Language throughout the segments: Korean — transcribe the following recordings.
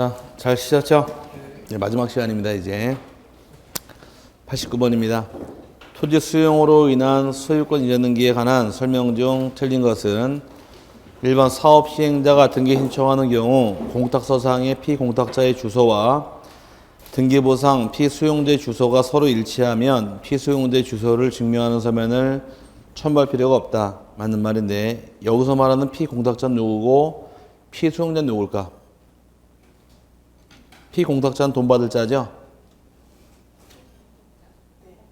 자, 잘 쉬셨죠? 네, 마지막 시간입니다, 이제. 89번입니다. 토지 수용으로 인한 소유권 이전 등기에 관한 설명 중 틀린 것은 1번 사업 시행자가 등기 신청하는 경우 공탁서상의 피공탁자의 주소와 등기부상 피수용자 주소가 서로 일치하면 피수용자 주소를 증명하는 서면을 첨부할 필요가 없다. 맞는 말인데 여기서 말하는 피공탁자는 누구고 피수용자는 누굴까? 피공탁자는 돈 받을 자죠?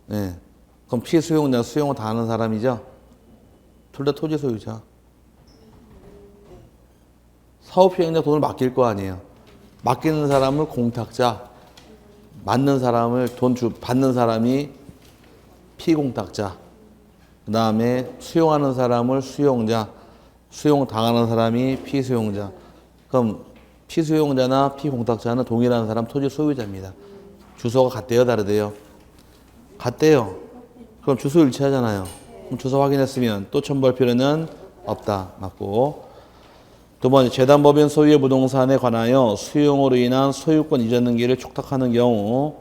네. 그럼 피수용자 수용을 다 하는 사람이죠? 둘 다 토지 소유자. 사업 시행자 돈을 맡길 거 아니에요. 맡기는 사람을 공탁자, 맡는 사람을 받는 사람이 피공탁자. 그 다음에 수용하는 사람을 수용자, 수용 당하는 사람이 피수용자. 그럼 피수용자나 피공탁자는 동일한 사람 토지 소유자입니다. 주소가 같대요, 다르대요? 같대요. 그럼 주소 일치하잖아요. 그럼 주소 확인했으면 또 첨부할 필요는 없다. 맞고. 두 번째, 재단법인 소유의 부동산에 관하여 수용으로 인한 소유권 이전 등기를 촉탁하는 경우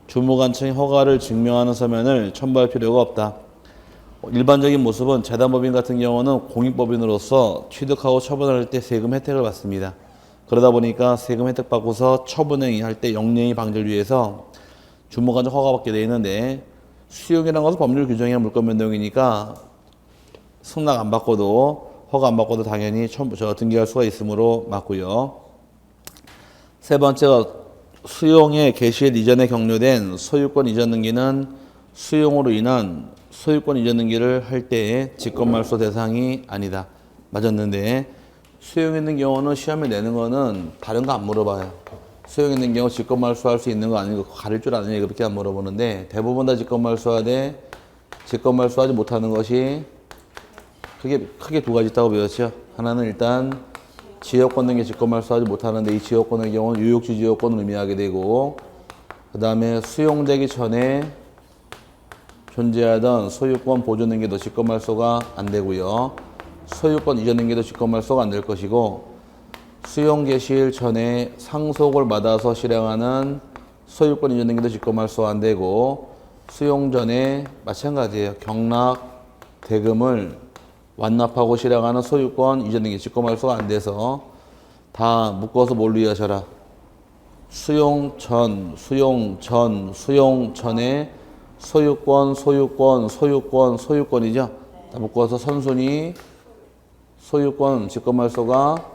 주무관청의 허가를 증명하는 서면을 첨부할 필요가 없다. 일반적인 모습은 재단법인 같은 경우는 공익법인으로서 취득하고 처분할 때 세금 혜택을 받습니다. 그러다 보니까 세금 혜택 받고서 처분행위 할 때 영리행위 방지를 위해서 주무관청 허가받게 되어 있는데 수용이라는 것은 법률 규정의 물권 변동이니까 승낙 안 받고도 허가 안 받고도 당연히 등기할 수가 있으므로 맞고요. 세 번째가 수용의 개시일 이전에 격려된 소유권 이전 등기는 수용으로 인한 소유권 이전 등기를 할 때에 직권말소 대상이 아니다. 맞았는데 수용 있는 경우는 시험에 내는 거는 다른 거 안 물어봐요. 수용 있는 경우 직권말소할 수 있는 거 아니고 가릴 줄 아느냐 그렇게 안 물어보는데 대부분 다 직권말소하되 직권말소하지 못하는 것이 크게 두 가지 있다고 배웠죠. 하나는 일단 지역권 등기 직권말소하지 못하는데 이 지역권의 경우는 유역지 지역권을 의미하게 되고 그 다음에 수용되기 전에 존재하던 소유권 보존 등기도 직권말소가 안 되고요. 소유권 이전 등기도 직권말소가 안 될 것이고 수용 개시일 전에 상속을 받아서 실행하는 소유권 이전 등기도 직권말소 안 되고 수용 전에 마찬가지예요. 경락 대금을 완납하고 실행하는 소유권 이전 등기 직권말소가 안 돼서 다 묶어서 뭘로 이해하셔라. 수용 전에 소유권이죠. 다 묶어서 선순위 소유권 직권말소가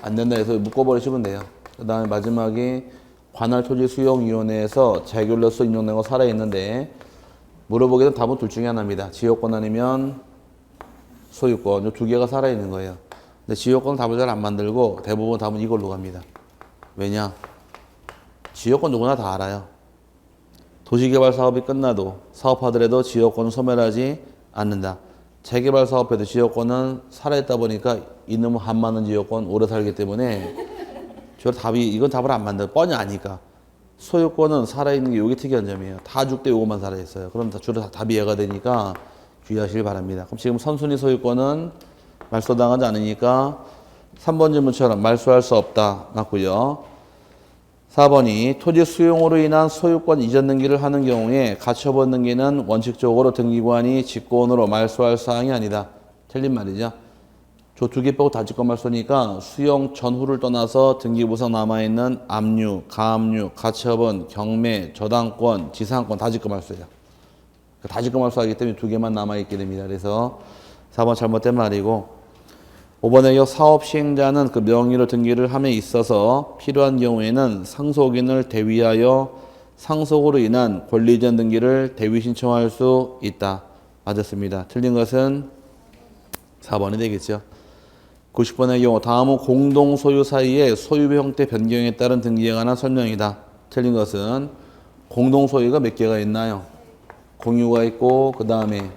안 된다 해서 묶어버리시면 돼요. 그 다음에 마지막에 관할토지수용위원회에서 재결로서 인용된 거 살아있는데 물어보기에는 답은 둘 중에 하나입니다. 지역권 아니면 소유권. 이 두 개가 살아있는 거예요. 근데 지역권 답을 잘 안 만들고 대부분 답은 이걸로 갑니다. 왜냐? 지역권 누구나 다 알아요. 도시개발 사업이 끝나도 사업하더라도 지역권은 소멸하지 않는다. 재개발 사업에도 지역권은 살아있다 보니까 이놈의 한 많은 지역권 오래 살기 때문에 이건 답을 안 만들어. 뻔히 아니까. 소유권은 살아있는 게 이게 특이한 점이에요. 다 죽되 요것만 살아있어요. 그럼 주로 답이 이해가 되니까 주의하시길 바랍니다. 그럼 지금 선순위 소유권은 말소당하지 않으니까 3번 질문처럼 말소할 수 없다. 맞고요. 4번이 토지 수용으로 인한 소유권 이전 등기를 하는 경우에 가처분 등기는 원칙적으로 등기관이 직권으로 말소할 사항이 아니다. 틀린 말이죠. 저 두 개 빼고 다 직권 말소니까 수용 전후를 떠나서 등기부상 남아있는 압류, 가압류, 가처분, 경매, 저당권, 지상권 다 직권 말소예요. 다 직권 말소하기 때문에 두 개만 남아있게 됩니다. 그래서 4번 잘못된 말이고 5번의 역 사업 시행자는 그 명의로 등기를 함에 있어서 필요한 경우에는 상속인을 대위하여 상속으로 인한 권리 이전 등기를 대위 신청할 수 있다. 맞았습니다. 틀린 것은 4번이 되겠죠. 90번의 경우 다음은 공동 소유 사이의 소유 형태 변경에 따른 등기에 관한 설명이다. 틀린 것은 공동 소유가 몇 개가 있나요? 공유가 있고 그 다음에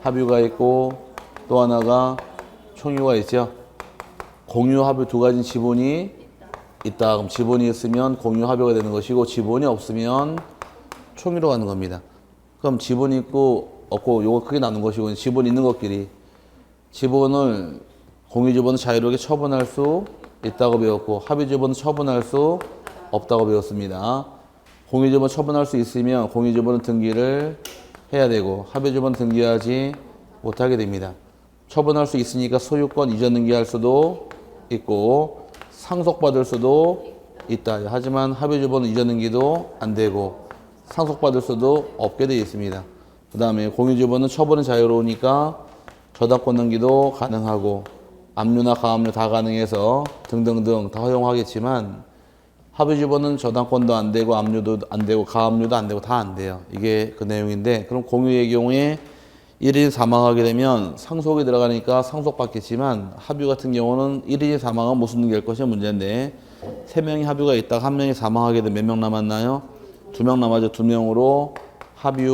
합유가 있고 또 하나가 총유가 있죠. 공유, 합유 두 가지 지분이 있다. 그럼 지분이 있으면 공유, 합유가 되는 것이고 지분이 없으면 총유로 가는 겁니다. 그럼 지분 있고 없고 요거 크게 나눈 것이고 지분 있는 것끼리 지분을 공유 지분을 자유롭게 처분할 수 있다고 배웠고 합의주부는 처분할 수 없다고 배웠습니다. 공유주부는 처분할 수 있으면 공유주부는 등기를 해야 되고 합의주부는 등기하지 못하게 됩니다. 처분할 수 있으니까 소유권 이전 등기할 수도 있고 상속받을 수도 있다. 하지만 합의주부는 이전 등기도 안 되고 상속받을 수도 없게 되어 있습니다. 그 다음에 공유주부는 처분은 자유로우니까 저당권 등기도 가능하고 압류나 가압류 다 가능해서 등등등 다 허용하겠지만 합의주부는 저당권도 안 되고 압류도 안 되고 가압류도 안 되고 다 안 돼요. 이게 그 내용인데 그럼 공유의 경우에 1인이 사망하게 되면 상속이 들어가니까 상속받겠지만 합의 같은 경우는 1인이 사망하면 무슨 등기할 것이 문제인데 3명이 합의가 있다가 1명이 사망하게 되면 몇 명 남았나요? 2명 남아져 2명으로 합의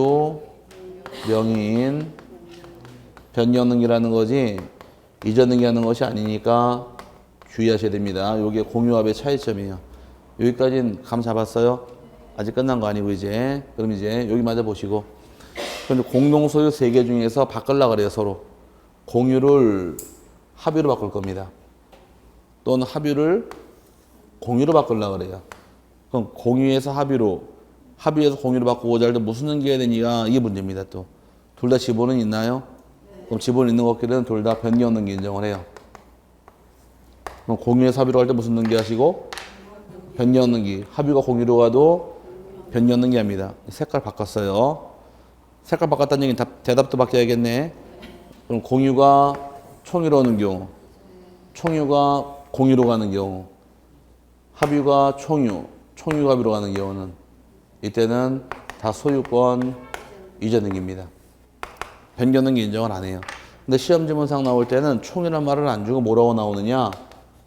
명인 변경 등기라는 거지 이전 등기하는 것이 아니니까 주의하셔야 됩니다. 이게 공유합의 차이점이에요. 여기까지는 감 잡았어요? 아직 끝난 거 아니고 이제 그럼 이제 여기 맞아 보시고 그런데 공동소유 3개 중에서 바꾸려고 그래요. 서로 공유를 합의로 바꿀 겁니다. 또는 합의를 공유로 바꾸려고 그래요. 그럼 공유에서 합의로 합의에서 공유로 바꾸고자 할 때 무슨 등기해야 되니까 이게 문제입니다. 또 둘 다 지분은 있나요? 그럼 지분 있는 것끼리는 둘 다 변경 등기 인정을 해요. 그럼 공유에서 합의로 할 때 무슨 등기 하시고? 변경 등기. 합의가 공유로 가도 변경 등기 합니다. 색깔 바꿨어요. 색깔 바꿨다는 얘기는 대답도 바뀌어야겠네. 그럼 공유가 총유로 오는 경우, 총유가 공유로 가는 경우, 합의가 총유가 합의로 가는 경우는 이때는 다 소유권 이전 등기입니다. 변경 등기 인정을 안 해요. 근데 시험 지문상 나올 때는 총이란 말을 안 주고 뭐라고 나오느냐?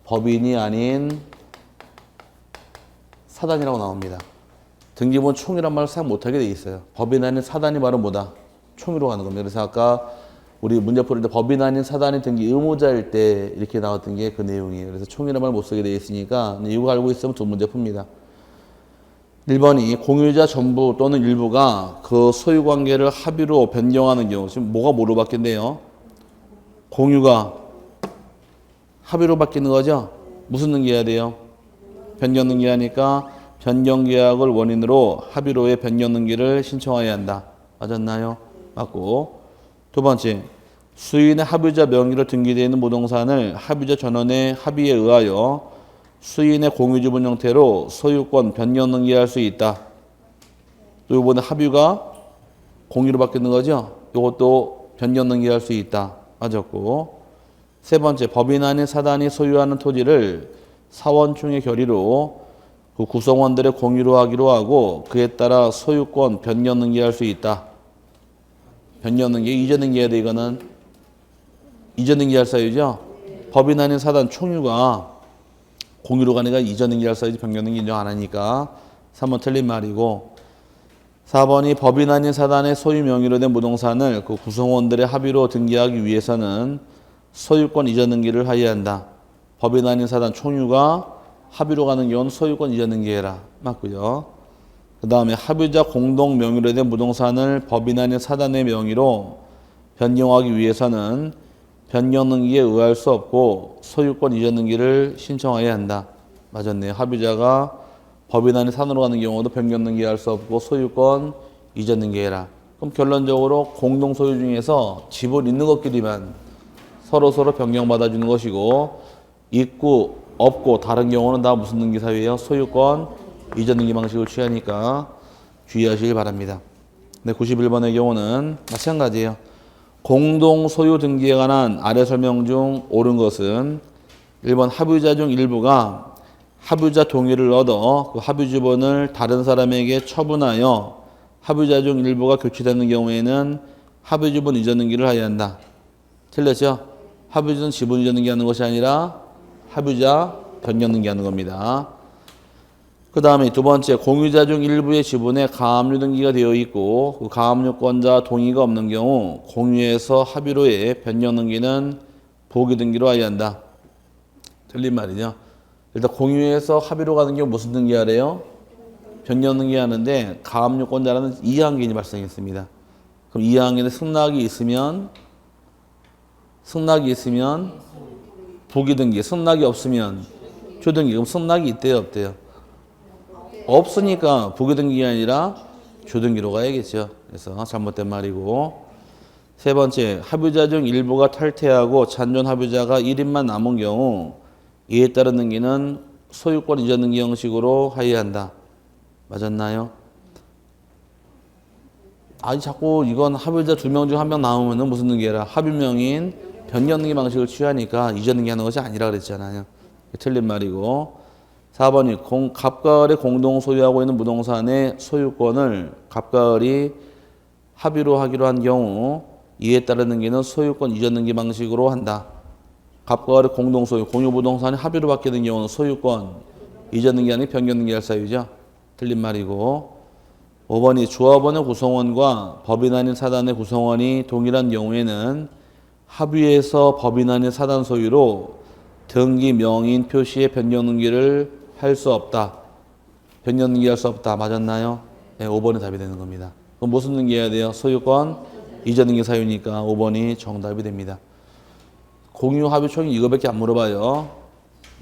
법인이 아닌 사단이라고 나옵니다. 등기부는 총이란 말을 사용 못하게 돼 있어요. 법인 아닌 사단이 바로 뭐다? 총으로 가는 겁니다. 그래서 아까 우리 문제 풀을 때 법인 아닌 사단이 등기 의무자일 때 이렇게 나왔던 게 그 내용이에요. 그래서 총이란 말 못 쓰게 돼 있으니까 이거 알고 있으면 두 문제 풉니다. 1번이 공유자 전부 또는 일부가 그 소유관계를 합의로 변경하는 경우 지금 뭐가 뭐로 바뀐대요? 공유가 합의로 바뀌는 거죠? 무슨 등기해야 돼요? 변경 등기하니까 변경 계약을 원인으로 합의로의 변경 등기를 신청해야 한다. 맞았나요? 맞고. 두 번째, 수인의 합의자 명의로 등기되어 있는 부동산을 합의자 전원의 합의에 의하여 수인의 공유지분 형태로 소유권 변경 등기할 수 있다. 또 이번에 합의가 공유로 바뀌는 거죠? 이것도 변경 등기할 수 있다. 맞았고. 세 번째, 법인 아닌 사단이 소유하는 토지를 사원총의 결의로 그 구성원들의 공유로 하기로 하고 그에 따라 소유권 변경 등기할 수 있다. 변경 등기, 이전 등기해야 돼. 이거는 이전 등기할 사유죠. 법인 아닌 사단 총유가 공유로 가니까 이전 등기할 사유지 변경 등기 인정 안 하니까 3번 틀린 말이고 4번이 법인 아닌 사단의 소유 명의로 된 부동산을 그 구성원들의 합의로 등기하기 위해서는 소유권 이전 등기를 하여야 한다. 법인 아닌 사단 총유가 합의로 가는 경우는 소유권 이전 등기해라. 맞고요. 그 다음에 합의자 공동 명의로 된 부동산을 법인 아닌 사단의 명의로 변경하기 위해서는 변경 등기에 의할 수 없고 소유권 이전 등기를 신청해야 한다. 맞았네요. 합의자가 법인 아닌 사단으로 가는 경우도 변경 등기할 수 없고 소유권 이전 등기해라. 그럼 결론적으로 공동 소유 중에서 지분 있는 것끼리만 서로 변경받아주는 것이고 있고 없고 다른 경우는 다 무슨 등기 사유예요? 소유권 이전 등기 방식을 취하니까 주의하시길 바랍니다. 네, 91번의 경우는 마찬가지예요. 공동 소유 등기에 관한 아래 설명 중 옳은 것은 1번 합의자 중 일부가 합의자 동의를 얻어 그 합의주분을 다른 사람에게 처분하여 합의자 중 일부가 교체되는 경우에는 합의주분 이전 등기를 하여야 한다. 틀렸죠? 합의주는 지분 이전 등기하는 것이 아니라 합의자 변경 등기하는 겁니다. 그 다음에 두 번째, 공유자 중 일부의 지분에 가압류 등기가 되어 있고 그 가압류권자 동의가 없는 경우 공유에서 합의로의 변경 등기는 보기 등기로 하여야 한다. 틀린 말이죠. 일단 공유에서 합의로 가는 경우 무슨 등기하래요? 변경 등기하는데 가압류권자라는 이해한계인이 발생했습니다. 그럼 이해한계인에 승낙이 있으면 보기 등기, 승낙이 없으면 주등기. 그럼 승낙이 있대요, 없대요? 없으니까 부교등기가 아니라 주등기로 가야겠죠. 그래서 잘못된 말이고. 세 번째, 합유자 중 일부가 탈퇴하고 잔존 합유자가 1인만 남은 경우 이에 따른 등기는 소유권 이전 등기 형식으로 하여한다. 맞았나요? 아니 자꾸 이건 합유자 2명 중 1명 남으면 무슨 등기해라? 합유명인 변경 등기 방식을 취하니까 이전 등기 하는 것이 아니라 그랬잖아요. 틀린 말이고. 4번이 갑과을이 공동 소유하고 있는 부동산의 소유권을 갑과을이 합의로 하기로 한 경우 이에 따른 등기는 소유권 이전 등기 방식으로 한다. 갑과을의 공동 소유, 공유 부동산이 합의로 받게 된 경우는 소유권 이전 등기 아닌 변경 등기 할 사유죠. 틀린 말이고. 5번이 조합원의 구성원과 법인 아닌 사단의 구성원이 동일한 경우에는 합의해서 법인 아닌 사단 소유로 등기 명인 표시의 변경 등기를 할 수 없다. 변경 등기 할 수 없다. 맞았나요? 네, 5번이 답이 되는 겁니다. 그럼 무슨 등기 해야 돼요? 소유권 이전 등기 사유니까 5번이 정답이 됩니다. 공유 합의 총이 이거밖에 안 물어봐요.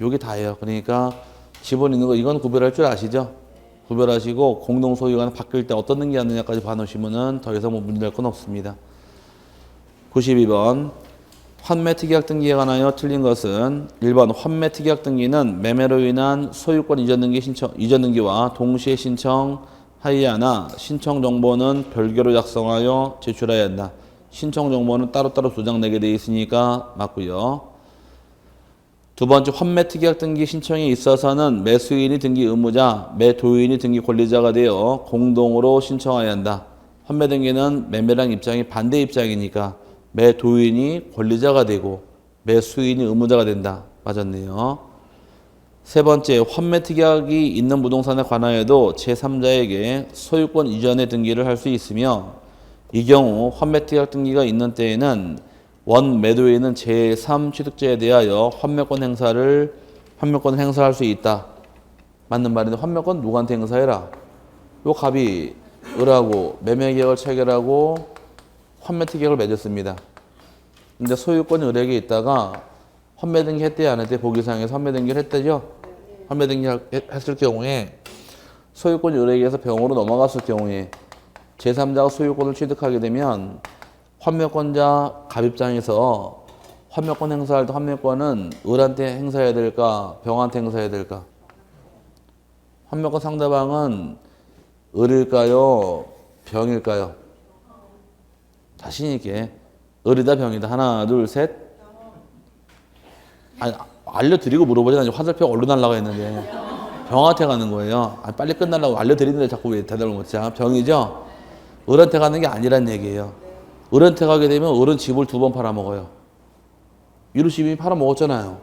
요게 다예요. 그러니까 지분 있는 거 이건 구별할 줄 아시죠? 구별하시고 공동 소유가 바뀔 때 어떤 등기 하느냐까지 봐놓으시면은 더 이상 뭐 문제될 건 없습니다. 92번 환매 특약 등기에 관하여 틀린 것은 1번 환매 특약 등기는 매매로 인한 소유권 이전 등기 이전 등기와 동시에 신청하여야 하나 신청 정보는 별개로 작성하여 제출해야 한다. 신청 정보는 따로따로 도장내게 되어 있으니까 맞고요. 두 번째 환매 특약 등기 신청에 있어서는 매수인이 등기 의무자, 매도인이 등기 권리자가 되어 공동으로 신청해야 한다. 환매 등기는 매매랑 입장이 반대 입장이니까 매도인이 권리자가 되고 매수인이 의무자가 된다. 맞았네요. 세 번째, 환매 특약이 있는 부동산에 관하여도 제3자에게 소유권 이전의 등기를 할 수 있으며 이 경우 환매 특약 등기가 있는 때에는 원 매도인은 제3취득자에 대하여 환매권을 행사할 수 있다. 맞는 말인데 환매권 누구한테 행사해라? 요 갑이 을하고 매매계약을 체결하고 환매 특약을 맺었습니다. 근데 소유권이 을에게 있다가 환매 등기 했대 안 했대? 보기상에서 환매 등기를 했대죠? 환매 등기 했을 경우에 소유권이 을에게서 병으로 넘어갔을 경우에 제3자가 소유권을 취득하게 되면 환매권자 갑 입장에서 환매권 행사할 때 환매권은 을한테 행사해야 될까? 병한테 행사해야 될까? 환매권 상대방은 을일까요? 병일까요? 자신 있게 을이다 병이다 하나 둘 셋. 아니 알려드리고 물어보잖아요. 화살표가 얼른 날라가 했는데 병한테 가는 거예요. 아니, 빨리 끝나려고 알려드리는데 자꾸 왜 대답을 못해? 병이죠. 을한테 가는 게 아니란 얘기예요. 을한테 가게 되면 을은 집을 2번 팔아먹어요. 이로 집이 팔아먹었잖아요.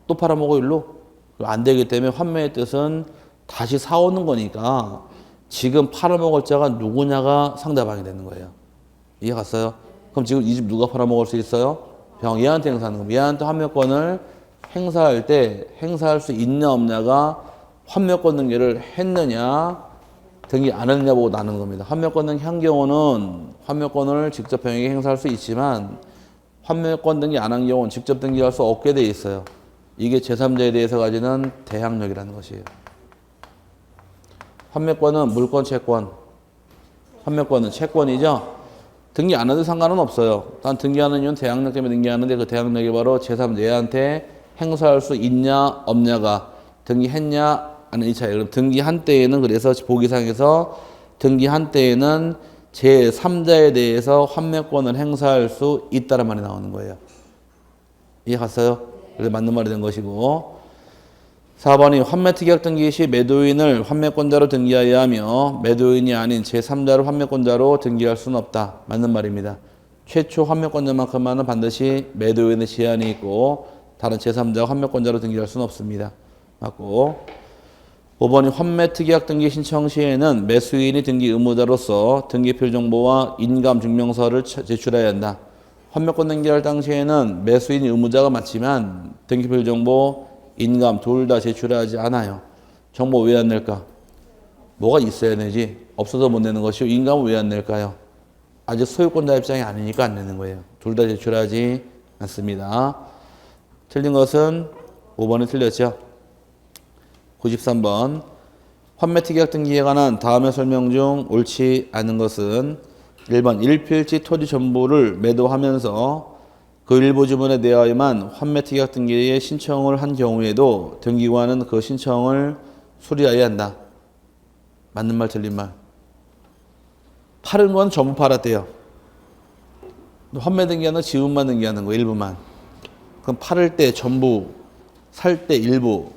또 팔아먹어 일로? 안 되기 때문에 환매의 뜻은 다시 사오는 거니까 지금 팔아먹을 자가 누구냐가 상대방이 되는 거예요. 이해 갔어요? 그럼 지금 이 집 누가 팔아먹을 수 있어요? 병. 얘한테 행사하는 겁니다. 얘한테 환매권을 행사할 때 행사할 수 있냐 없냐가 환매권 등기를 했느냐 등기 안 했느냐 보고 나누는 겁니다. 환매권 등기 한 경우는 환매권을 직접 병에게 행사할 수 있지만 환매권 등기 안 한 경우는 직접 등기할 수 없게 돼 있어요. 이게 제3자에 대해서 가지는 대항력이라는 것이에요. 환매권은 물권, 채권. 환매권은 채권이죠. 등기 안 해도 상관은 없어요. 단 등기하는 이유는 대항력 때문에 등기하는데 그 대항력이 바로 제3자한테 행사할 수 있냐 없냐가 등기했냐 하는 이 차이. 그럼 등기한 때에는 그래서 보기상에서 등기한 때에는 제3자에 대해서 환매권을 행사할 수 있다는 말이 나오는 거예요. 이해 갔어요? 그래서 맞는 말이 된 것이고. 4번이 환매 특약 등기 시 매도인을 환매권자로 등기하여야 하며 매도인이 아닌 제3자를 환매권자로 등기할 수는 없다. 맞는 말입니다. 최초 환매권자만큼만은 반드시 매도인의 제한이 있고 다른 제3자가 환매권자로 등기할 수는 없습니다. 맞고. 5번이 환매 특약 등기 신청 시에는 매수인이 등기 의무자로서 등기필 정보와 인감 증명서를 제출해야 한다. 환매권 등기할 당시에는 매수인이 의무자가 맞지만 등기필 정보 인감 둘 다 제출하지 않아요. 정보 왜 안 낼까? 뭐가 있어야 되지? 없어서 못 내는 것이고 인감은 왜 안 낼까요? 아직 소유권자 입장이 아니니까 안 내는 거예요. 둘 다 제출하지 않습니다. 틀린 것은 5번이 틀렸죠. 93번. 환매특약 등기에 관한 다음의 설명 중 옳지 않은 것은 1번 일필지 토지 전부를 매도하면서 그 일부 지분에 대하여만 환매특약 등기에 신청을 한 경우에도 등기관은 그 신청을 수리하여야 한다. 맞는 말 틀린 말. 팔은 건 전부 팔았대요. 환매 등기하는 지분만 등기하는 거 일부만. 그럼 팔을 때 전부, 살 때 일부,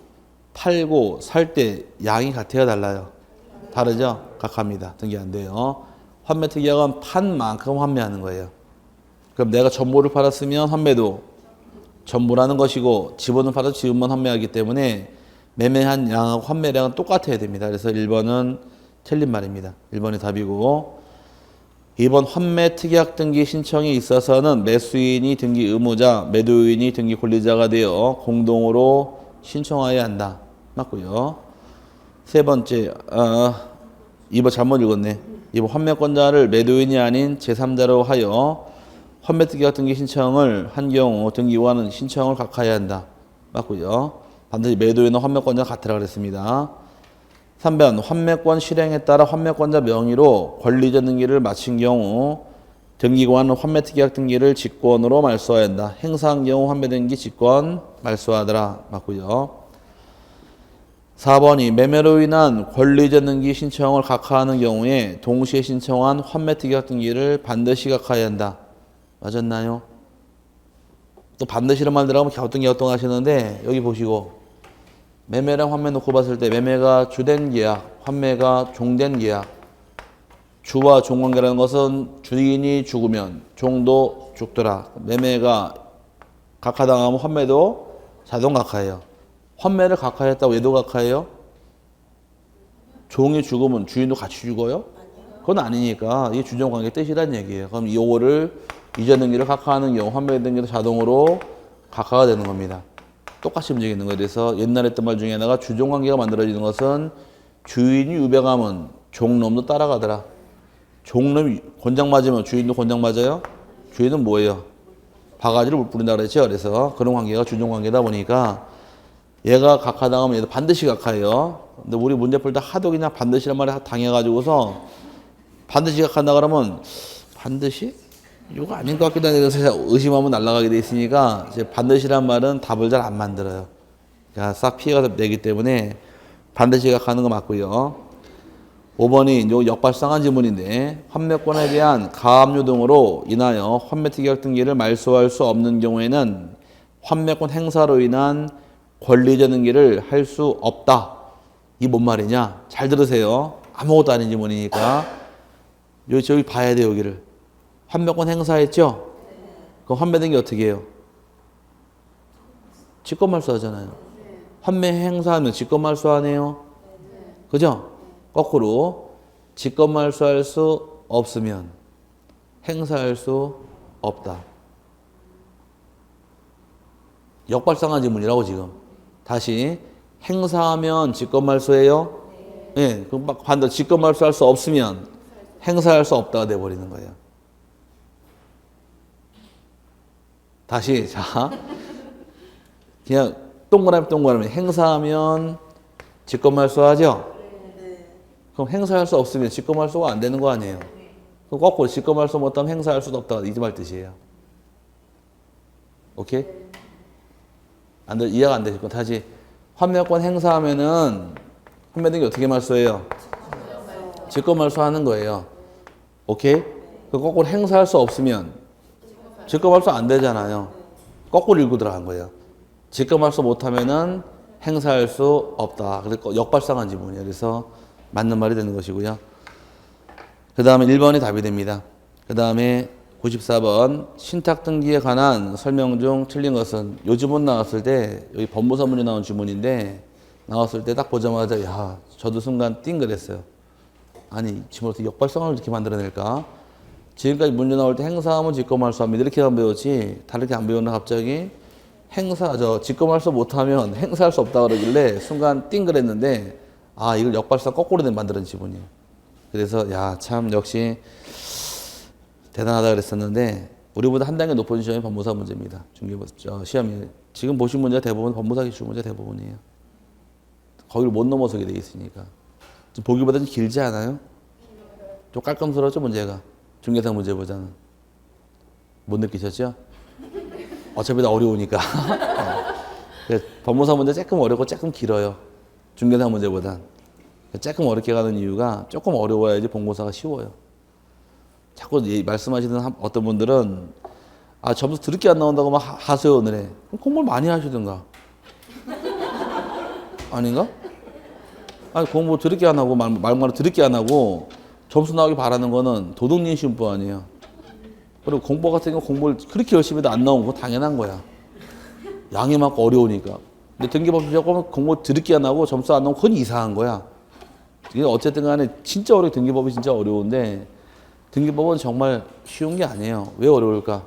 팔고 살 때 양이 같아야 달라요. 다르죠? 각합니다. 등기 안 돼요. 환매 특약은 판 만큼 환매하는 거예요. 그럼 내가 전부를 팔았으면 환매도 전부라는 것이고 지분을 팔아서 지분만 환매하기 때문에 매매한 양하고 환매량은 똑같아야 됩니다. 그래서 1번은 틀린 말입니다. 1번이 답이고 2번 환매 특약 등기 신청이 있어서는 매수인이 등기 의무자, 매도인이 등기 권리자가 되어 공동으로 신청해야 한다. 맞고요. 세 번째, 2번 잘못 읽었네. 2번 환매권자를 매도인이 아닌 제3자로 하여 환매 특약 등기 신청을 한 경우 등기관은 신청을 각하해야 한다. 맞고요. 반드시 매도인과 환매권자가 같으라 그랬습니다. 3번 환매권 실행에 따라 환매권자 명의로 권리자 등기를 마친 경우 등기관은 환매특약 등기를 직권으로 말소해야 한다. 행사한 경우 환매등기 직권 말소하더라. 맞고요. 4번이 매매로 인한 권리자 등기 신청을 각하하는 경우에 동시에 신청한 환매특약 등기를 반드시 각하해야 한다. 맞았나요? 또 반드시란 말 들어가면 갸우뚱 하시는데 여기 보시고 매매랑 환매 놓고 봤을 때 매매가 주된 계약, 환매가 종된 계약. 주와 종관계라는 것은 주인이 죽으면 종도 죽더라. 매매가 각하당하면 환매도 자동 각하해요. 환매를 각하했다고 얘도 각하해요? 종이 죽으면 주인도 같이 죽어요? 그건 아니니까 이게 주종관계 뜻이란 얘기예요. 그럼 요거를 이전 등기를 각하하는 경우 환매 등기도 자동으로 각하가 되는 겁니다. 똑같이 움직이는 거에 대해서 옛날에 했던 말 중에 하나가 주종관계가 만들어지는 것은 주인이 유배가면 종놈도 따라가더라. 종놈이 권장 맞으면 주인도 권장 맞아요? 주인은 뭐예요? 바가지를 못 부린다 그랬죠. 그래서 그런 관계가 주종관계다 보니까 얘가 각하당하면 얘도 반드시 각하해요. 근데 우리 문제 풀 때 하도 그냥 반드시란 말에 당해가지고서 반드시 각한다 그러면 반드시? 이거 아닌 것 같기도 한데 그래서 의심하면 날아가게 돼 있으니까 이제 반드시란 말은 답을 잘 안 만들어요. 그러니까 싹 피해가서 내기 때문에 반드시 각하는 거 맞고요. 5번이 요 역발상한 지문인데 환매권에 대한 가압류 등으로 인하여 환매특약 등기를 말소할 수 없는 경우에는 환매권 행사로 인한 권리자 등기를 할 수 없다. 이 뭔 말이냐? 잘 들으세요. 아무것도 아닌 지문이니까 여기 봐야 돼요. 여기를. 환매권 행사했죠? 그럼 환매 등기 어떻게 해요? 직권말소 하잖아요. 환매 행사하면 직권말소 하네요. 그죠? 거꾸로 직권말소할 수 없으면 행사할 수 없다. 역발상한 지문이라고 지금. 다시 행사하면 직권말소예요? 네. 그럼 반대로 직권말소할 수 없으면 행사할 수 없다가 돼버리는 거예요. 다시 자 그냥 동그라미 행사하면 직권말소하죠? 그럼 행사할 수 없으면 직권말소가 안 되는 거 아니에요? 그럼 거꾸로 직권말소 못하면 행사할 수도 없다. 이 말 뜻이에요. 오케이? 이해가 안 되실 건 다시 환매권 행사하면은 환매 등기 어떻게 말소해요? 직권말소 하는 거예요. 오케이? 그 거꾸로 행사할 수 없으면 직권말소 안 되잖아요. 거꾸로 읽고 들어간 거예요. 직권말소 못하면은 행사할 수 없다. 그래서 역발상한 지문이에요. 그래서 맞는 말이 되는 것이고요. 그 다음에 1번이 답이 됩니다. 그 다음에 94번 신탁 등기에 관한 설명 중 틀린 것은 요 지문 나왔을 때 여기 법무사문에 나온 지문인데 나왔을 때 딱 보자마자 야 저도 순간 띵그랬어요. 아니 지금 어떻게 역발상을 이렇게 만들어낼까? 지금까지 문제 나올 때 행사하면 직권말소합니다. 이렇게만 배웠지 다르게 안 배웠나 갑자기? 직권말소 못하면 행사할 수 없다 그러길래 순간 띵그랬는데 아 이걸 역발상 거꾸로 만드는 지문이에요. 그래서 야 참 역시 대단하다 그랬었는데 우리보다 한 단계 높은 시험이 법무사 문제입니다. 중개법 시험이 지금 보신 문제가 대부분 법무사 기출 문제 대부분이에요. 거기를 못 넘어서게 돼 있으니까. 좀 보기보다 좀 길지 않아요? 좀 깔끔스럽죠, 문제가. 중개사 문제보다는. 못 느끼셨죠? 어차피 다 어려우니까. 법무사 문제 조금 어렵고 조금 길어요. 중개사 문제보단. 조금 어렵게 가는 이유가 조금 어려워야지 본고사가 쉬워요. 자꾸 말씀하시는 어떤 분들은 점수 드럽게 안 나온다고 막 하세요, 오늘에. 그럼 공부를 많이 하시든가. 아닌가? 공부 드럽게 안 하고, 말만 드럽게 안 하고, 점수 나오기 바라는 거는 도덕님 시험법 아니에요. 그리고 공부 같은 경우 공부를 그렇게 열심히 해도 안 나오는 거 당연한 거야. 양이 많고 어려우니까. 근데 등기법 조금 공부 드럽게 안 하고 점수 안 나오면 그건 이상한 거야. 이게 어쨌든 간에 진짜 등기법이 진짜 어려운데, 등기법은 정말 쉬운 게 아니에요. 왜 어려울까?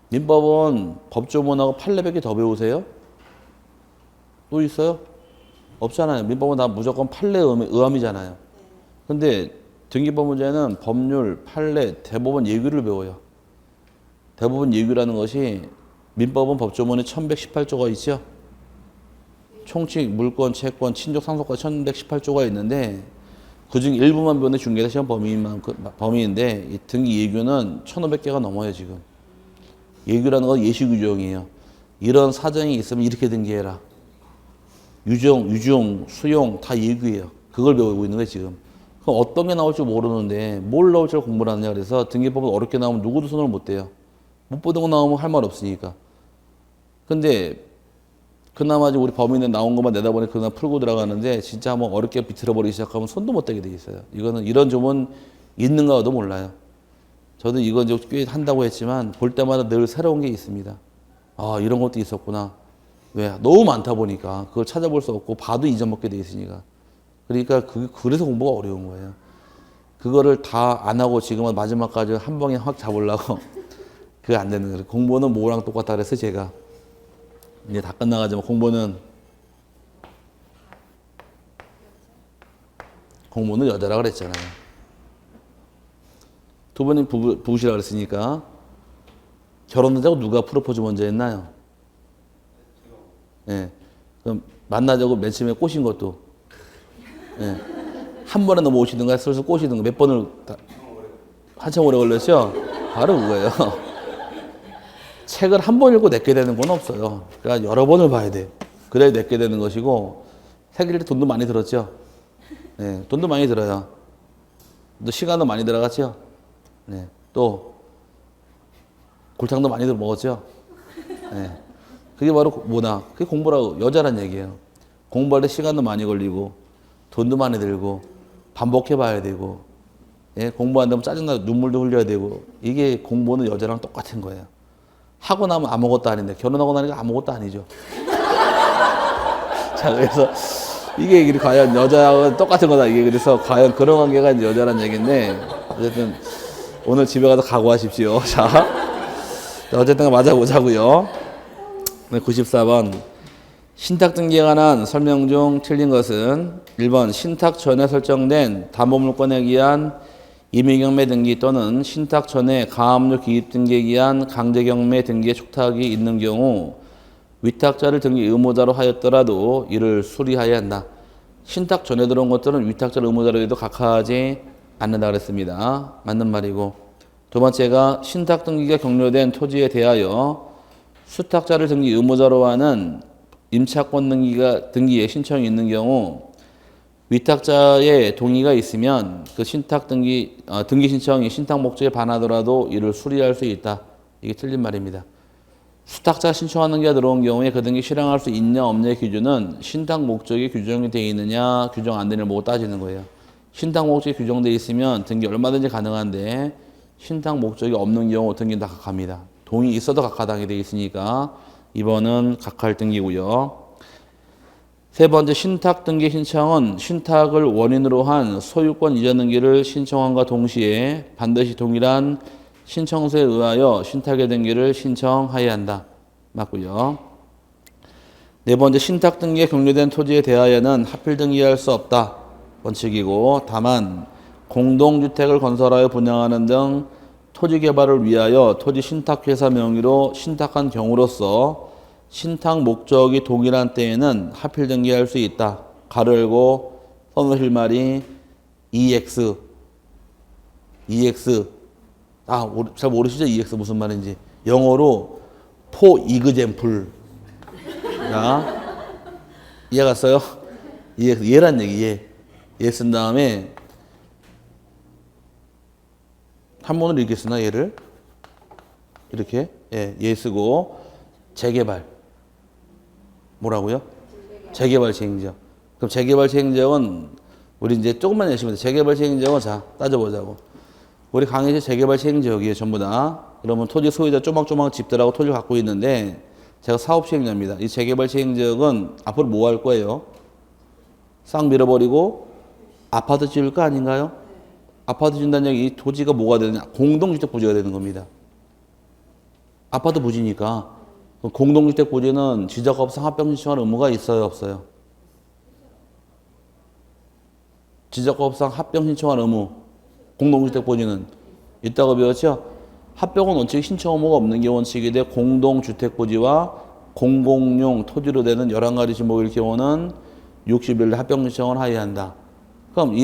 민법은 법조문하고 판례밖에 더 배우세요? 또 있어요? 없잖아요. 민법은 다 무조건 판례 의함이잖아요. 근데 등기법 문제는 법률, 판례, 대법원 예규를 배워요. 대법원 예규라는 것이 민법은 법조문에 1118조가 있죠. 총칙, 물권, 채권, 친족, 상속까지 1118조가 있는데 그중 일부만 배우는 중개사 시험 범위인데 이 등기 예규는 1500개가 넘어요 지금. 예규라는 건 예시 규정이에요. 이런 사정이 있으면 이렇게 등기해라. 유중, 수용 다 예규예요. 그걸 배우고 있는 거예요 지금. 그럼 어떤 게 나올지 모르는데 뭘 나올지 공부를 하느냐 그래서 등기법은 어렵게 나오면 누구도 손을 못 대요. 못 보던 거 나오면 할 말 없으니까. 근데 그나마 우리 범인에 나온 것만 내다보니 그날 풀고 들어가는데 진짜 한번 어렵게 비틀어 버리기 시작하면 손도 못 대게 돼 있어요. 이거는 이런 점은 있는가도 몰라요. 저도 이거 이제 꽤 한다고 했지만 볼 때마다 늘 새로운 게 있습니다. 이런 것도 있었구나. 왜? 너무 많다 보니까 그걸 찾아볼 수 없고 봐도 잊어먹게 돼 있으니까. 그러니까 그래서 공부가 어려운 거예요. 그거를 다 안 하고 지금은 마지막까지 한 방에 확 잡으려고 그게 안 되는 거예요. 공부는 뭐랑 똑같다 그래서 제가 이제 다 끝나가지만 공부는 여자라 그랬잖아요. 두 분이 부부시라 그랬으니까 결혼하자고 누가 프로포즈 먼저 했나요? 예. 그럼 만나자고 맨 처음에 꼬신 것도 예. 한 번에 넘어오시든가 슬슬 꼬시든가 몇 번을 한참 오래 걸렸죠? 바로 그거예요. 책을 한 번 읽고 내게 되는 건 없어요. 그러니까 여러 번을 봐야 돼. 그래야 내게 되는 것이고 책 읽을 때 돈도 많이 들었죠? 네, 돈도 많이 들어요. 또 시간도 많이 들어갔죠? 네, 또 골탕도 많이 먹었죠? 네, 그게 바로 뭐나? 그게 공부라고 여자란 얘기예요. 공부할 때 시간도 많이 걸리고 돈도 많이 들고 반복해 봐야 되고 예, 공부 안 되면 짜증나서 눈물도 흘려야 되고 이게 공부는 여자랑 똑같은 거예요. 하고 나면 아무것도 아닌데 결혼하고 나니까 아무것도 아니죠. 자, 그래서 이게 과연 여자하고 똑같은 거다. 이게 그래서 과연 그런 관계가 이제 여자란 얘기인데 어쨌든 오늘 집에 가서 각오하십시오. 자, 어쨌든 맞아보자고요. 94번 신탁 등기에 관한 설명 중 틀린 것은 1번 신탁 전에 설정된 담보물권에 기한 임의경매 등기 또는 신탁 전에 가압류 기입 등기에 기한 강제경매 등기의 촉탁이 있는 경우 위탁자를 등기 의무자로 하였더라도 이를 수리하여야 한다. 신탁 전에 들어온 것들은 위탁자를 의무자로 해도 각하하지 않는다 그랬습니다. 맞는 말이고 두 번째가 신탁 등기가 격려된 토지에 대하여 수탁자를 등기 의무자로 하는 임차권 등기에 신청이 있는 경우 위탁자의 동의가 있으면 그 신탁 등기 신청이 신탁 목적에 반하더라도 이를 수리할 수 있다. 이게 틀린 말입니다. 수탁자 신청하는 게 들어온 경우에 그 등기 실행할 수 있냐 없냐의 기준은 신탁 목적이 규정이 되어 있느냐 규정 안 되느냐를 보고 따지는 거예요. 신탁 목적이 규정되어 있으면 등기 얼마든지 가능한데 신탁 목적이 없는 경우 등기는 다 각하입니다. 동의 있어도 각하당이 되어 있으니까 2번은 각할 등기고요. 세 번째 신탁 등기 신청은 신탁을 원인으로 한 소유권 이전 등기를 신청함과 동시에 반드시 동일한 신청서에 의하여 신탁의 등기를 신청하여야 한다. 맞고요. 네 번째 신탁 등기에 격려된 토지에 대하여는 하필 등기할 수 없다. 원칙이고 다만 공동주택을 건설하여 분양하는 등 토지 개발을 위하여 토지 신탁회사 명의로 신탁한 경우로서 신탁 목적이 동일한 때에는 하필 등기할 수 있다. 가로 열고 선호 실말이 EX 잘 모르시죠? EX 무슨 말인지. 영어로 for example. 자, 이해 갔어요? 얘란 얘기, 얘 쓴 다음에 한문으로 이렇게 쓰나, 얘를? 이렇게? 얘 쓰고, 재개발. 뭐라고요? 재개발 시행령. 그럼 재개발 시행령은, 우리 이제 조금만 내시면 돼. 재개발 시행령은 자, 따져보자고. 우리 강의실 재개발 시행지역이에요, 전부 다. 그러면 토지 소유자 조막조막 집들하고 토지를 갖고 있는데, 제가 사업 시행자입니다. 이 재개발 시행지역은 앞으로 뭐 할 거예요? 싹 밀어버리고 아파트 지을 거 아닌가요? 아파트 지은다는 얘기, 이 토지가 뭐가 되느냐? 공동주택 부지가 되는 겁니다. 아파트 부지니까. 공동주택 부지는 지적업상 합병 신청할 의무가 있어요, 없어요? 지적업상 합병 신청할 의무. 공동주택 부지는 있다고 배웠죠? 합병은 원칙 신청 의무가 없는 게 원칙이 돼 공동주택 부지와 공공용 토지로 되는 11가지 지목일 경우는 60일 합병 신청을 하여야 한다. 그럼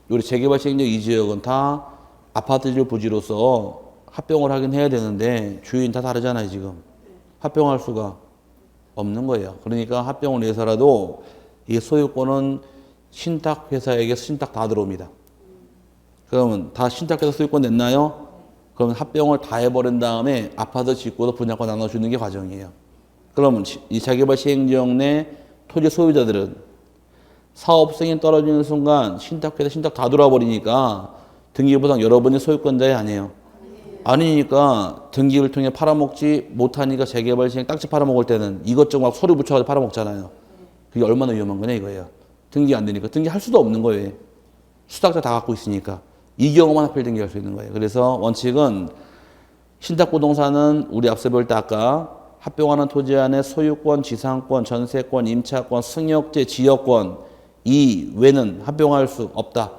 우리 재개발 시행령 이 지역은 다 아파트질 부지로서 합병을 하긴 해야 되는데 주인 다 다르잖아요, 지금. 합병할 수가 없는 거예요. 그러니까 합병을 위해서라도 이 소유권은 신탁회사에게 신탁 다 들어옵니다. 그러면 다 신탁해서 소유권 냈나요? 그러면 합병을 다 해버린 다음에 아파트 짓고도 분양권 나눠주는 게 과정이에요. 그러면 이 재개발 시행지역 내 토지 소유자들은 사업 승인 떨어지는 순간 신탁회사 신탁 다 들어와 버리니까 등기부상 여러분이 소유권자이 아니에요. 아니니까 등기를 통해 팔아먹지 못하니까 재개발 시행 땅집 팔아먹을 때는 이것저것 막 서류 붙여가지고 팔아먹잖아요. 그게 얼마나 위험한 거냐 이거예요. 등기 안 되니까. 등기할 수도 없는 거예요. 수탁자 다 갖고 있으니까. 이 경우만 하필 등기할 수 있는 거예요. 그래서 원칙은 신탁부동산은 우리 앞서 볼 때 아까 합병하는 토지 안에 소유권, 지상권, 전세권, 임차권, 승역제, 지역권 이 외는 합병할 수 없다.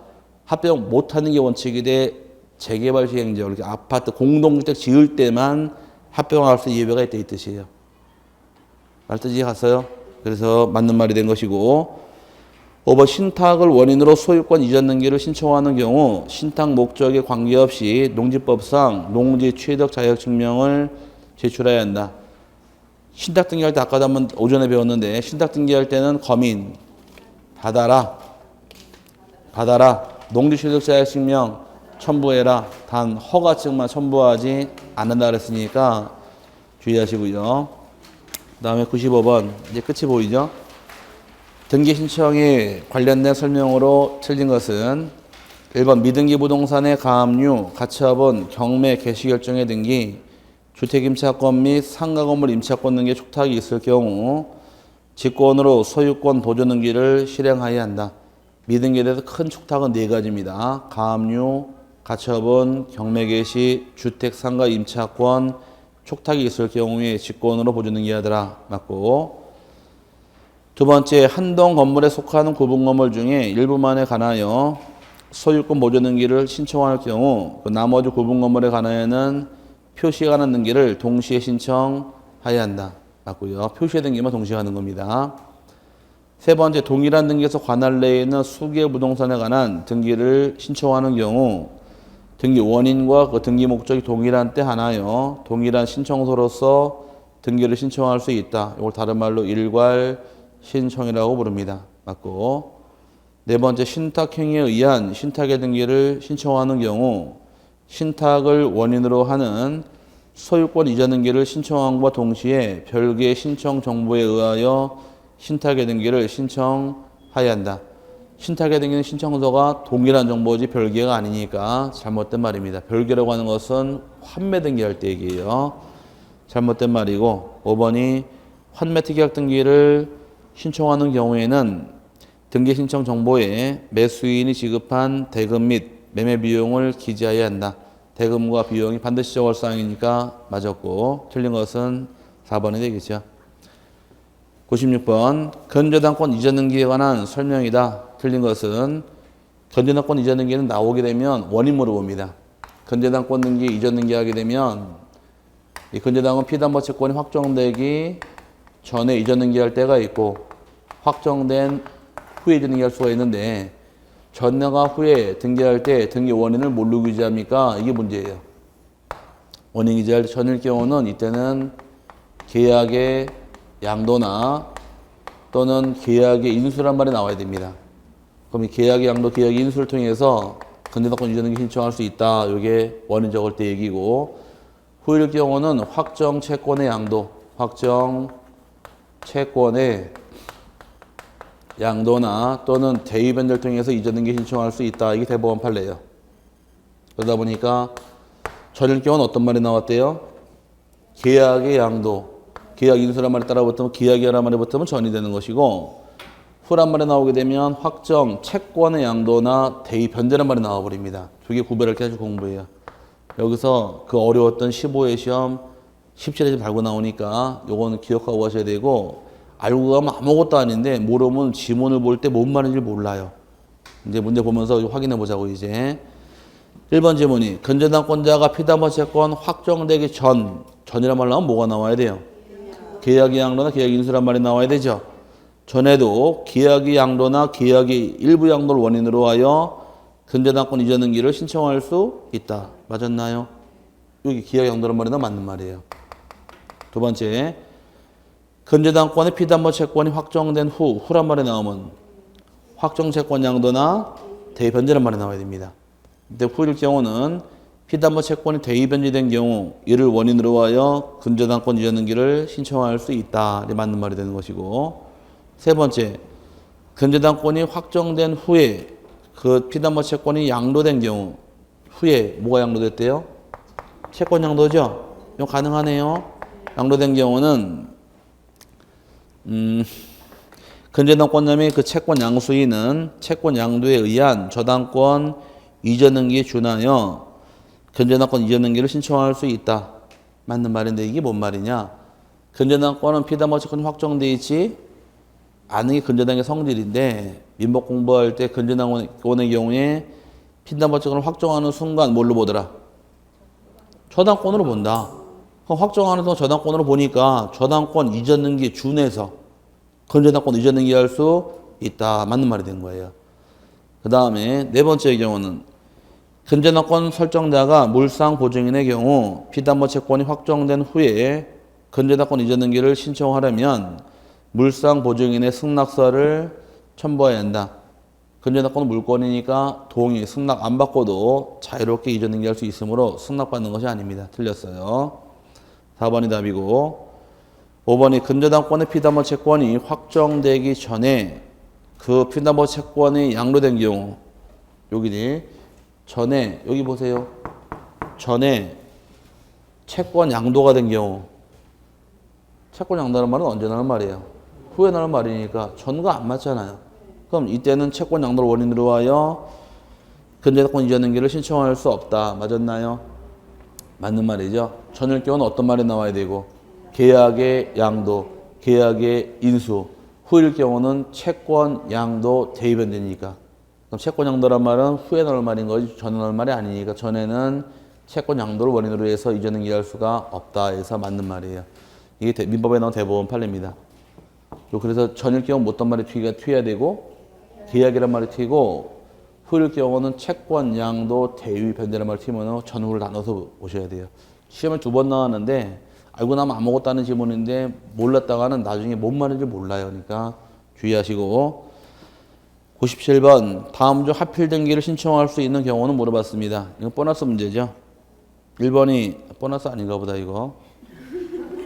합병 못하는 게 원칙이 돼 재개발 시행지역 이렇게 아파트 공동주택 지을 때만 합병할 수 예외가 있다 이 뜻이에요. 말 뜻이 갔어요? 그래서 맞는 말이 된 것이고 5번 신탁을 원인으로 소유권 이전 등기를 신청하는 경우 신탁 목적에 관계없이 농지법상 농지 취득 자격 증명을 제출해야 한다. 신탁 등기할 때 아까도 한번 오전에 배웠는데 신탁 등기할 때는 거민 받아라. 농지 취득 자격 증명 첨부해라. 단 허가증만 첨부하지 않는다 그랬으니까 주의하시고요. 그 다음에 95번 이제 끝이 보이죠? 등기 신청에 관련된 설명으로 틀린 것은 1번 미등기 부동산의 가압류, 가처분, 경매, 개시결정의 등기, 주택임차권 및 상가건물 임차권 등의 촉탁이 있을 경우 직권으로 소유권 보존 등기를 실행하여야 한다. 미등기에 대해서 큰 촉탁은 4가지입니다. 가압류, 가처분, 경매 개시, 주택 상가 임차권 촉탁이 있을 경우에 직권으로 보존 등기하더라. 맞고 두 번째, 한동 건물에 속하는 구분 건물 중에 일부만에 관하여 소유권 보존 등기를 신청할 경우 그 나머지 구분 건물에 관하여는 표시에 관한 등기를 동시에 신청하여야 한다. 맞고요. 표시의 등기만 동시에 하는 겁니다. 세 번째, 동일한 등기에서 관할 내에 있는 수개 부동산에 관한 등기를 신청하는 경우 등기 원인과 그 등기 목적이 동일한 때 하나요. 동일한 신청서로서 등기를 신청할 수 있다. 이걸 다른 말로 일괄 신청이라고 부릅니다. 맞고 네 번째, 신탁행위에 의한 신탁의 등기를 신청하는 경우 신탁을 원인으로 하는 소유권 이전 등기를 신청함과 동시에 별개의 신청 정보에 의하여 신탁의 등기를 신청하여야 한다. 신탁의 등기는 신청서가 동일한 정보지 별개가 아니니까 잘못된 말입니다. 별개라고 하는 것은 환매 등기할 때 얘기예요. 잘못된 말이고 5번이 환매 특약 등기를 신청하는 경우에는 등기 신청 정보에 매수인이 지급한 대금 및 매매 비용을 기재해야 한다. 대금과 비용이 반드시 적을 사항이니까 맞았고 틀린 것은 4번이 되겠죠. 96번 건조당권 이전 등기에 관한 설명이다. 틀린 것은 건조당권 이전 등기는 나오게 되면 원인 물어봅니다. 건조당권 등기 이전 등기하게 되면 이 건조당은 피담보 채권이 확정되기 전에 이전 등기할 때가 있고 확정된 후에 이전등기할 수가 있는데 전에가 후에 등기할 때 등기 원인을 뭘로 규제합니까? 이게 문제예요. 원인 규제할 때 전일 경우는 이때는 계약의 양도나 또는 계약의 인수란 말이 나와야 됩니다. 그럼 이 계약의 양도, 계약의 인수를 통해서 근저당권 이전등기 신청할 수 있다. 이게 원인 적을 때 얘기고, 후일 경우는 확정 채권의 양도, 확정 채권의 양도나 또는 대위 변제를 통해서 이전등기 신청할 수 있다. 이게 대법원 판례예요. 그러다 보니까 전일 경우는 어떤 말이 나왔대요? 계약의 양도, 계약 인수란 말이 따라 붙으면 계약이라는 말이 붙으면 전이 되는 것이고, 후란 말이 나오게 되면 확정 채권의 양도나 대위 변제란 말이 나와버립니다. 두 개 구별할 게 아주 공부예요. 여기서 그 어려웠던 15회 시험 17회 좀 달고 나오니까 요거는 기억하고 가셔야 되고, 알고 가면 아무것도 아닌데 모르면 지문을 볼 때 뭔 말인지 몰라요. 이제 문제 보면서 확인해 보자고. 이제 1번 지문이 근저당권자가 피담보 채권 확정되기 전이란 말 나오면 뭐가 나와야 돼요? 계약의 양도나 계약의 인수란 말이 나와야 되죠. 전에도 계약의 양도나 계약의 일부 양도를 원인으로 하여 근저당권 이전 등기를 신청할 수 있다. 맞았나요? 여기 계약 양도란 말이 맞는 말이에요. 두 번째, 근저당권의 피담보 채권이 확정된 후란 말이 나오면 확정 채권 양도나 대위 변제란 말이 나와야 됩니다. 근데 후일 경우는 피담보 채권이 대위 변제된 경우 이를 원인으로 하여 근저당권 이전 등기를 신청할 수 있다. 이게 맞는 말이 되는 것이고, 세 번째, 근저당권이 확정된 후에 그 피담보 채권이 양도된 경우, 후에 뭐가 양도됐대요? 채권 양도죠? 이거 가능하네요. 양도된 경우는 근저당권자의 그 채권 양수인은 채권 양도에 의한 저당권 이전 등기에 준하여 근저당권 이전 등기를 신청할 수 있다. 맞는 말인데 이게 뭔 말이냐? 근저당권은 피담보 채권이 확정돼 있지 않은 게 근저당의 성질인데, 민법 공부할 때 근저당권의 경우에 피담보 채권을 확정하는 순간 뭘로 보더라? 저당권으로 본다. 그럼 확정하는 순간 저당권으로 보니까 저당권 이전 등기에 준해서 근저당권 이전 등기할 수 있다. 맞는 말이 된 거예요. 그 다음에 네 번째의 경우는 근저당권 설정자가 물상 보증인의 경우 피담보 채권이 확정된 후에 근저당권 이전 등기를 신청하려면 물상 보증인의 승낙서를 첨부해야 한다. 근저당권은 물권이니까 동의, 승낙 안 받고도 자유롭게 이전 등기할 수 있으므로 승낙받는 것이 아닙니다. 틀렸어요. 4번이 답이고, 5번이 근저당권의 피담보 채권이 확정되기 전에 그 피담보 채권이 양도된 경우, 여기니 전에, 여기 보세요. 전에 채권 양도가 된 경우, 채권 양도라는 말은 언제 나는 말이에요? 후에 나는 말이니까 전과 안 맞잖아요. 그럼 이때는 채권 양도를 원인으로 하여 근저당권 이전 등기를 신청할 수 없다. 맞았나요? 맞는 말이죠. 전일 경우는 어떤 말이 나와야 되고, 계약의 양도, 계약의 인수. 후일 경우는 채권 양도 대위 변제니까. 그럼 채권 양도란 말은 후에 나올 말인 거지 전에 나올 말이 아니니까 전에는 채권 양도를 원인으로 해서 이전 등기할 수가 없다 해서 맞는 말이에요. 이게 민법에 나온 대법원 판례입니다. 그래서 전일 경우 어떤 말이 튀어야 되고, 계약이란 말이 튀고, 후일 경우는 채권 양도 대위 변제란 말이 튀면 전후를 나눠서 오셔야 돼요. 시험을 2번 나왔는데 알고 나면 아무것도 아는 지문인데 몰랐다가는 나중에 뭔 말인지 몰라요. 그러니까 주의하시고. 97번 다음 중 하필 등기를 신청할 수 있는 경우는 물어봤습니다. 이거 보너스 문제죠. 1번이 보너스 아닌가 보다 이거.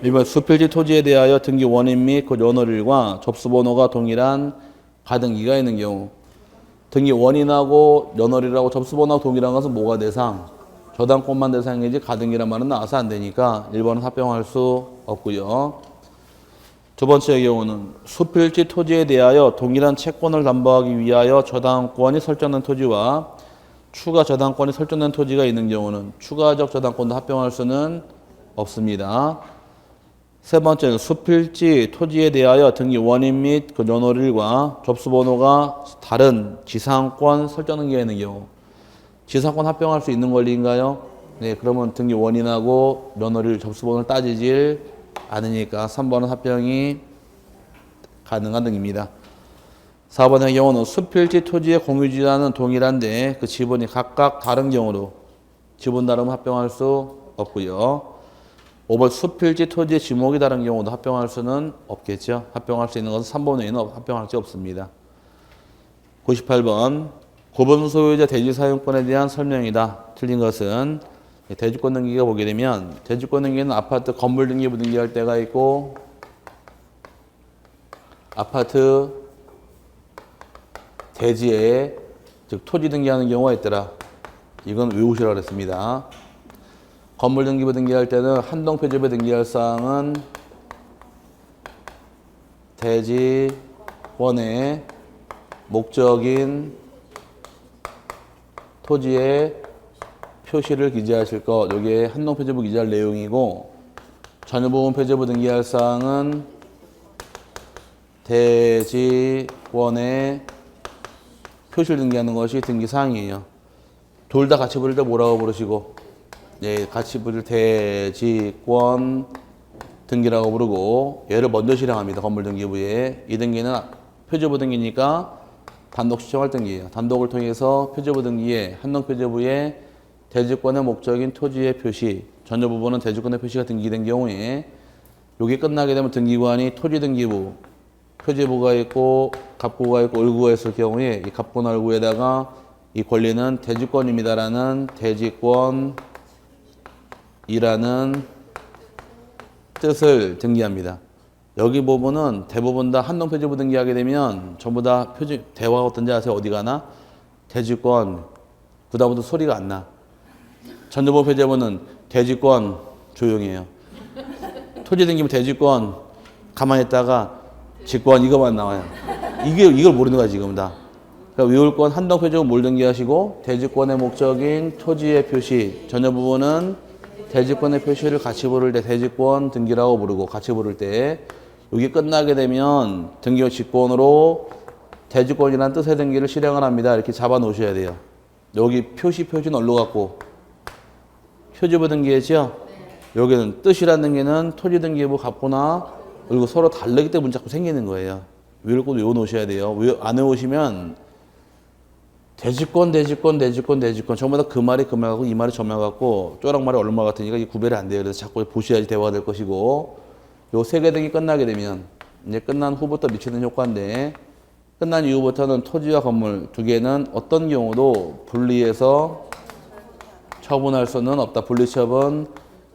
1번 수필지 토지에 대하여 등기 원인 및 그 연월일과 접수번호가 동일한 가등기가 있는 경우, 등기 원인하고 연월일하고 접수번호하고 동일한 것은 뭐가 대상? 저당권만 대상이지 가등기란 말은 나와서 안 되니까 1번은 합병할 수 없고요. 두 번째의 경우는 수필지 토지에 대하여 동일한 채권을 담보하기 위하여 저당권이 설정된 토지와 추가 저당권이 설정된 토지가 있는 경우는 추가적 저당권도 합병할 수는 없습니다. 세 번째는 수필지 토지에 대하여 등기 원인 및 그 연월일과 접수번호가 다른 지상권 설정 등기가 있는 경우, 지상권 합병할 수 있는 권리인가요? 네, 그러면 등기 원인하고 연월일 접수번호를 따지질 않으니까 3번은 합병이 가능한 등입니다. 4번의 경우는 수필지 토지의 공유지와는 동일한데 그 지분이 각각 다른 경우로 지분 다르면 합병할 수 없고요. 5번 수필지 토지의 지목이 다른 경우도 합병할 수는 없겠죠. 합병할 수 있는 것은 3번 외에는 합병할 수 없습니다. 98번 구분 소유자 대지 사용권에 대한 설명이다. 틀린 것은 대지권 등기가 보게 되면 대지권 등기는 아파트 건물 등기부 등기할 때가 있고 아파트 대지에 즉 토지 등기하는 경우가 있더라. 이건 외우시라고 그랬습니다. 건물 등기부 등기할 때는 한동표지부 등기할 사항은 대지권의 목적인 토지의 표시를 기재하실 것. 여기에 한동표지부 기재할 내용이고 전유부분 표지부 등기할 사항은 대지권의 표시를 등기하는 것이 등기사항이에요. 둘 다 같이 부를 때 뭐라고 부르시고 예, 같이 부를 대지권 등기라고 부르고 얘를 먼저 실행합니다. 건물 등기부에. 이 등기는 표지부 등기니까 단독 시청할 등기예요. 단독을 통해서 표지부 등기에 한동표지부에 대지권의 목적인 토지의 표시, 전유 부분은 대지권의 표시가 등기된 경우에 여기 끝나게 되면 등기관이 토지 등기부, 표지부가 있고 갑구가 있고 을구가 있을 경우에 이 갑구나 을구에다가 이 권리는 대지권입니다라는 대지권이라는 뜻을 등기합니다. 여기 부분은 대부분 다 한동표지부 등기하게 되면 전부 다 표지 대화가 어떤지 아세요? 어디 가나? 대지권 그다음부터 소리가 안 나. 전유부 표지부는 대지권 조용해요. 토지 등기부 대지권 가만히 있다가 직권 이것만 나와요. 이걸 모르는 거야 지금 다. 그러니까 외울 건 한동표지부 뭘 등기하시고 대지권의 목적인 토지의 표시 전유 부분은 대지권의 표시를 같이 부를 때 대지권 등기라고 부르고 같이 부를 때 여기 끝나게 되면 등기부 직권으로 대지권이라는 뜻의 등기를 실행을 합니다. 이렇게 잡아 놓으셔야 돼요. 여기 표시는 얼로 갖고 표지부 등기했죠? 네. 여기는 뜻이라는 등기는 토지 등기부 갑구나 그리고 서로 다르기 때문에 자꾸 생기는 거예요. 외울 것도 외워 놓으셔야 돼요. 안 외우시면 대지권 전부 다 그 말이 그 말 같고 이 말이 저 말 같고 쪼락말이 얼마 같으니까 이 구별이 안 돼요. 그래서 자꾸 보셔야지 대화가 될 것이고 요 세 개 등이 끝나게 되면 이제 끝난 후부터 미치는 효과인데 끝난 이후부터는 토지와 건물 두 개는 어떤 경우도 분리해서 처분할 수는 없다. 분리처분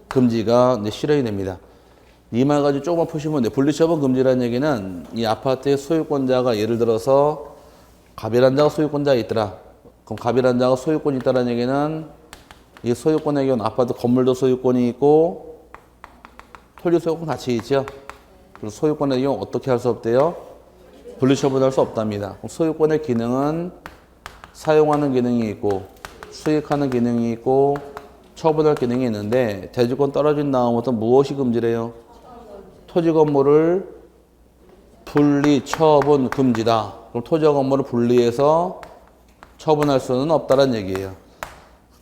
금지가 이제 실현이 됩니다. 이 말 가지고 조금만 푸시면 돼요. 분리처분 금지라는 얘기는 이 아파트의 소유권자가 예를 들어서 갑이라는 자가 소유권자가 있더라. 그럼 갑이라는 자가 소유권이 있다는 얘기는 이 소유권의 경우는 아파트 건물도 소유권이 있고 토지 소유권 같이 있죠. 그래서 소유권의 경우 어떻게 할 수 없대요? 분리처분할 수 없답니다. 소유권의 기능은 사용하는 기능이 있고 수익하는 기능이 있고 처분할 기능이 있는데 대지권 떨어진 다음부터 무엇이 금지래요? 토지 건물을 분리 처분 금지다. 그럼 토지와 건물을 분리해서 처분할 수는 없다는 얘기예요.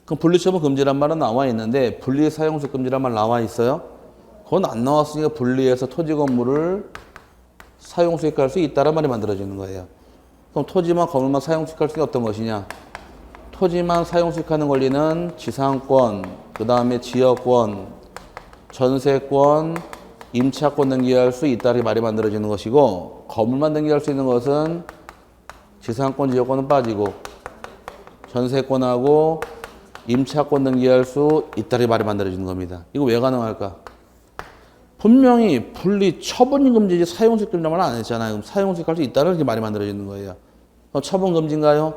그럼 분리 처분 금지란 말은 나와 있는데 분리 사용수 금지란 말 나와 있어요? 그건 안 나왔으니까 분리해서 토지 건물을 사용 수익할 수 있다는 말이 만들어지는 거예요. 그럼 토지만 건물만 사용 수익할 수 있는 어떤 것이냐? 토지만 사용 수익하는 권리는 지상권, 그 다음에 지역권, 전세권, 임차권 등기할 수 있다는 말이 만들어지는 것이고 건물만 등기할 수 있는 것은 지상권, 지역권은 빠지고 전세권하고 임차권 등기할 수 있다는 말이 만들어지는 겁니다. 이거 왜 가능할까? 분명히 분리 처분 금지지 사용 수익 금지란 말 안 했잖아요. 그럼 사용 수익할 수 있다는 말이 만들어지는 거예요. 그럼 처분 금지인가요?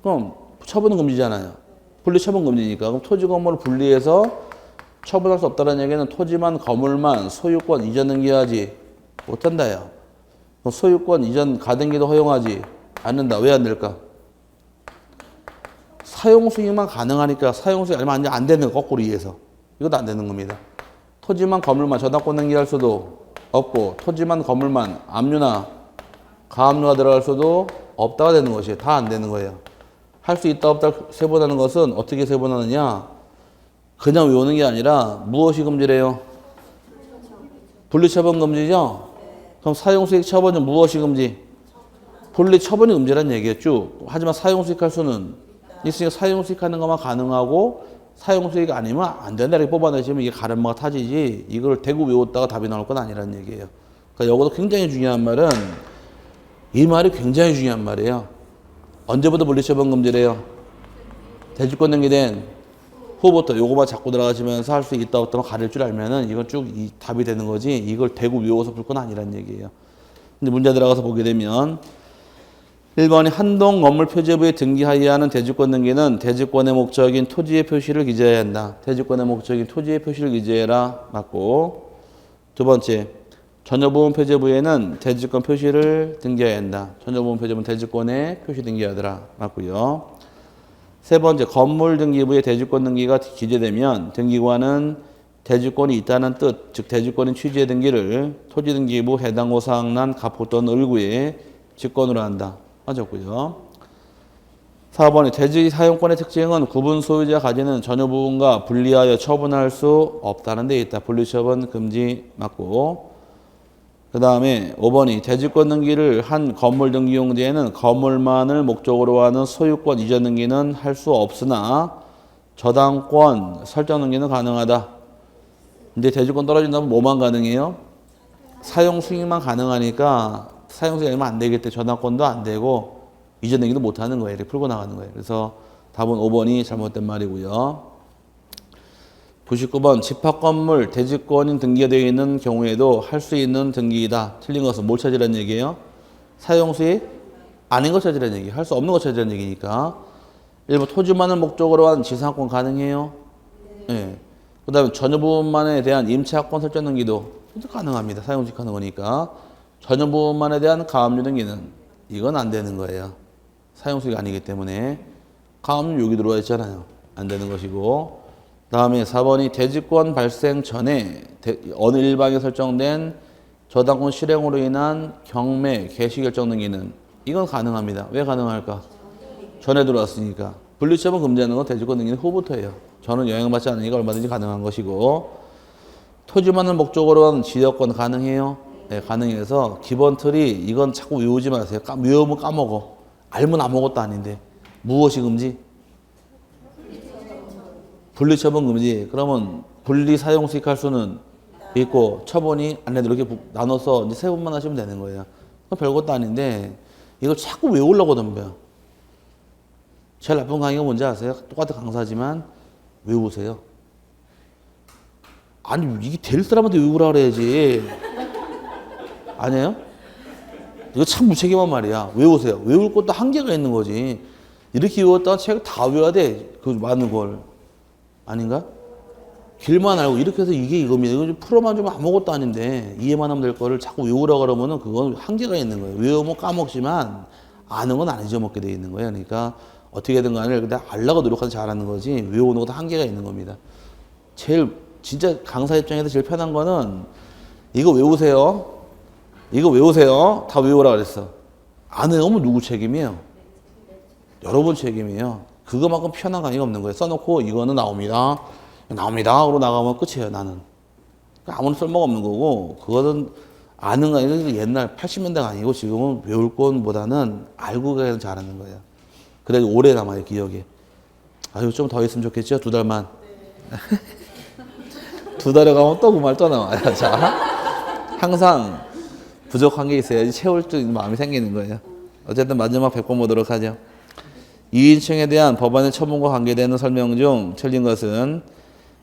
그럼 처분은 금지잖아요. 분리 처분 금지니까. 그럼 토지 건물을 분리해서 처분할 수 없다는 얘기는 토지만 건물만 소유권 이전 등기하지 못한다요. 그럼 소유권 이전 가등기도 허용하지 않는다. 왜 안 될까? 사용 수익만 가능하니까 사용 수익 아니면 안 되는 거 거꾸로 이해해서 이것도 안 되는 겁니다. 토지만 건물만 저당권 등기할 수도 없고 토지만 건물만 압류나 가압류가 들어갈 수도 없다가 되는 것이에요. 다 안 되는 거예요. 할 수 있다 없다 세분하는 것은 어떻게 세분하느냐? 그냥 외우는 게 아니라 무엇이 금지래요? 분리처분 금지죠? 그럼 사용수익 처분은 무엇이 금지? 본래 처분이 음지란 얘기였죠. 하지만 사용수익할 수는 있으니까 사용수익하는 것만 가능하고 사용수익 아니면 안 된다 이렇게 뽑아내시면 이게 가름마가 타지지 이걸 대고 외웠다가 답이 나올 건 아니라는 얘기예요. 그러니까 여기도 굉장히 중요한 말은 이 말이 굉장히 중요한 말이에요. 언제부터 물리처분 금지래요? 대주권 등기된 후부터 요거만 자꾸 들어가시면서 할 수 있다 없다만 가릴 줄 알면은 이건 쭉 이 답이 되는 거지 이걸 대고 외워서 풀 건 아니라는 얘기예요. 근데 문제 들어가서 보게 되면 1번이 한동 건물 표제부에 등기하여야 하는 대주권 등기는 대주권의 목적인 토지의 표시를 기재해야 한다. 대주권의 목적인 토지의 표시를 기재해라. 맞고. 두 번째, 전여부분 표제부에는 대주권 표시를 등기해야 한다. 전여부분 표제부는 대주권의 표시 등기하더라. 맞고요. 세 번째, 건물 등기부에 대주권 등기가 기재되면 등기관은 대주권이 있다는 뜻, 즉 대주권인 취지의 등기를 토지등기부 해당 호상난 가포 또는 을구에 직권으로 한다. 맞았고요. 4번이 대지 사용권의 특징은 구분 소유자가 가지는 전유 부분과 분리하여 처분할 수 없다는 데 있다. 분리처분 금지 맞고. 그 다음에 5번이 대지권 등기를 한 건물 등기용지에는 건물만을 목적으로 하는 소유권 이전 등기는 할 수 없으나 저당권 설정 등기는 가능하다. 근데 대지권 떨어진다면 뭐만 가능해요? 사용 승인만 가능하니까 사용 승인이면 안 되기 때문에 저당권도 안 되고 이전 등기도 못 하는 거예요. 이렇게 풀고 나가는 거예요. 그래서 답은 5번이 잘못된 말이고요. 99번 집합건물 대지권인 등기가 되어 있는 경우에도 할 수 있는 등기이다. 틀린 것은 뭘 찾으라는 얘기예요? 사용수익 아닌 것 찾으라는 얘기예요. 할 수 없는 것 찾으라는 얘기니까. 1번 토지만을 목적으로 한 지상권 가능해요? 네. 그 다음에 전유 부분만에 대한 임차권 설정 등기도 가능합니다. 사용수익 하는 거니까. 전유 부분만에 대한 가압류 등기는 이건 안 되는 거예요. 사용수익 아니기 때문에. 가압류 여기 들어와 있잖아요. 안 되는 것이고. 다음에 4번이 대지권 발생 전에 어느 일방에 설정된 저당권 실행으로 인한 경매, 개시 결정 등기는 이건 가능합니다. 왜 가능할까? 전에 들어왔으니까. 분리처분 금지하는 건 대지권 등기는 후부터예요. 저는 영향받지 않으니까 얼마든지 가능한 것이고. 토지만을 목적으로 하는 지역권 가능해요? 네, 가능해서 기본 틀이 이건 자꾸 외우지 마세요. 외우면 까먹어. 알면 아무것도 아닌데. 무엇이 금지? 분리처분 금지. 그러면 분리 사용 수익할 수는 있고 처분이 안내대로 이렇게 나눠서 이제 세 번만 하시면 되는 거예요. 별것도 아닌데 이걸 자꾸 외우려고 덤벼요. 제일 나쁜 강의가 뭔지 아세요? 똑같은 강사지만 외우세요. 아니 이게 될 사람한테 외우라 그래야지. 아니에요? 이거 참 무책임한 말이야. 외우세요. 외울 것도 한계가 있는 거지. 이렇게 외웠다가 책을 다 외워야 돼. 그 많은 걸. 아닌가? 길만 알고 이렇게 해서 이게 이겁니다. 이거 풀어만 주면 아무것도 아닌데 이해만 하면 될 거를 자꾸 외우라 그러면은 그건 한계가 있는 거예요. 외우면 까먹지만 아는 건 안 잊어먹게 돼 있는 거예요. 그러니까 어떻게든 간에 근데 알라고 노력해서 잘하는 거지 외우는 것도 한계가 있는 겁니다. 제일 진짜 강사 입장에서 제일 편한 거는 이거 외우세요. 이거 외우세요. 다 외우라 그랬어. 안 외우면 누구 책임이에요? 여러분 책임이에요. 그거만큼 편한 강의가 없는 거예요. 써놓고 이거는 나옵니다. 나옵니다. 그러고 나가면 끝이에요. 나는. 아무런 쓸모가 없는 거고 그거는 아는 거 아니고 옛날 80년대가 아니고 지금은 외울 것보다는 알고 가야 잘하는 거예요. 그래도 오래 남아요. 기억에. 아유 좀 더 있으면 좋겠죠? 2달만. 네. 2달에 가면 또 그 말 또 나와요. 자, 항상 부족한 게 있어야지 채울 줄 마음이 생기는 거예요. 어쨌든 마지막 100번 보도록 하죠. 2인칭에 대한 법원의 처분과 관계되는 설명 중 틀린 것은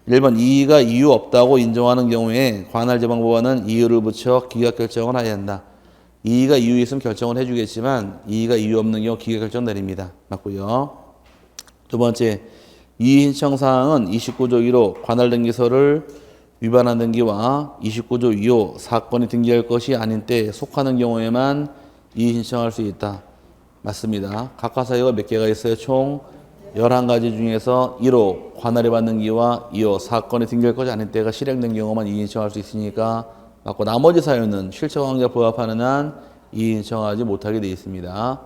1번 이의가 이유 없다고 인정하는 경우에 관할지방법원은 이유를 붙여 기각결정을 하여야 한다. 이의가 이유 있으면 결정을 해주겠지만 이의가 이유 없는 경우 기각결정 내립니다. 맞고요. 두 번째, 이의 신청 사항은 29조 1호 관할등기서를 위반한 등기와 29조 2호 사건이 등기할 것이 아닌 때에 속하는 경우에만 이의 신청할 수 있다. 맞습니다. 각각 사유가 몇 개가 있어요? 총 11가지 중에서 1호 관할이 받는 기와 2호 사건이 등기할 것이 아닌 때가 실행된 경우만 이의 신청할 수 있으니까 맞고 나머지 사유는 실체관계가 부합하는 한 이의 신청하지 못하게 되어 있습니다.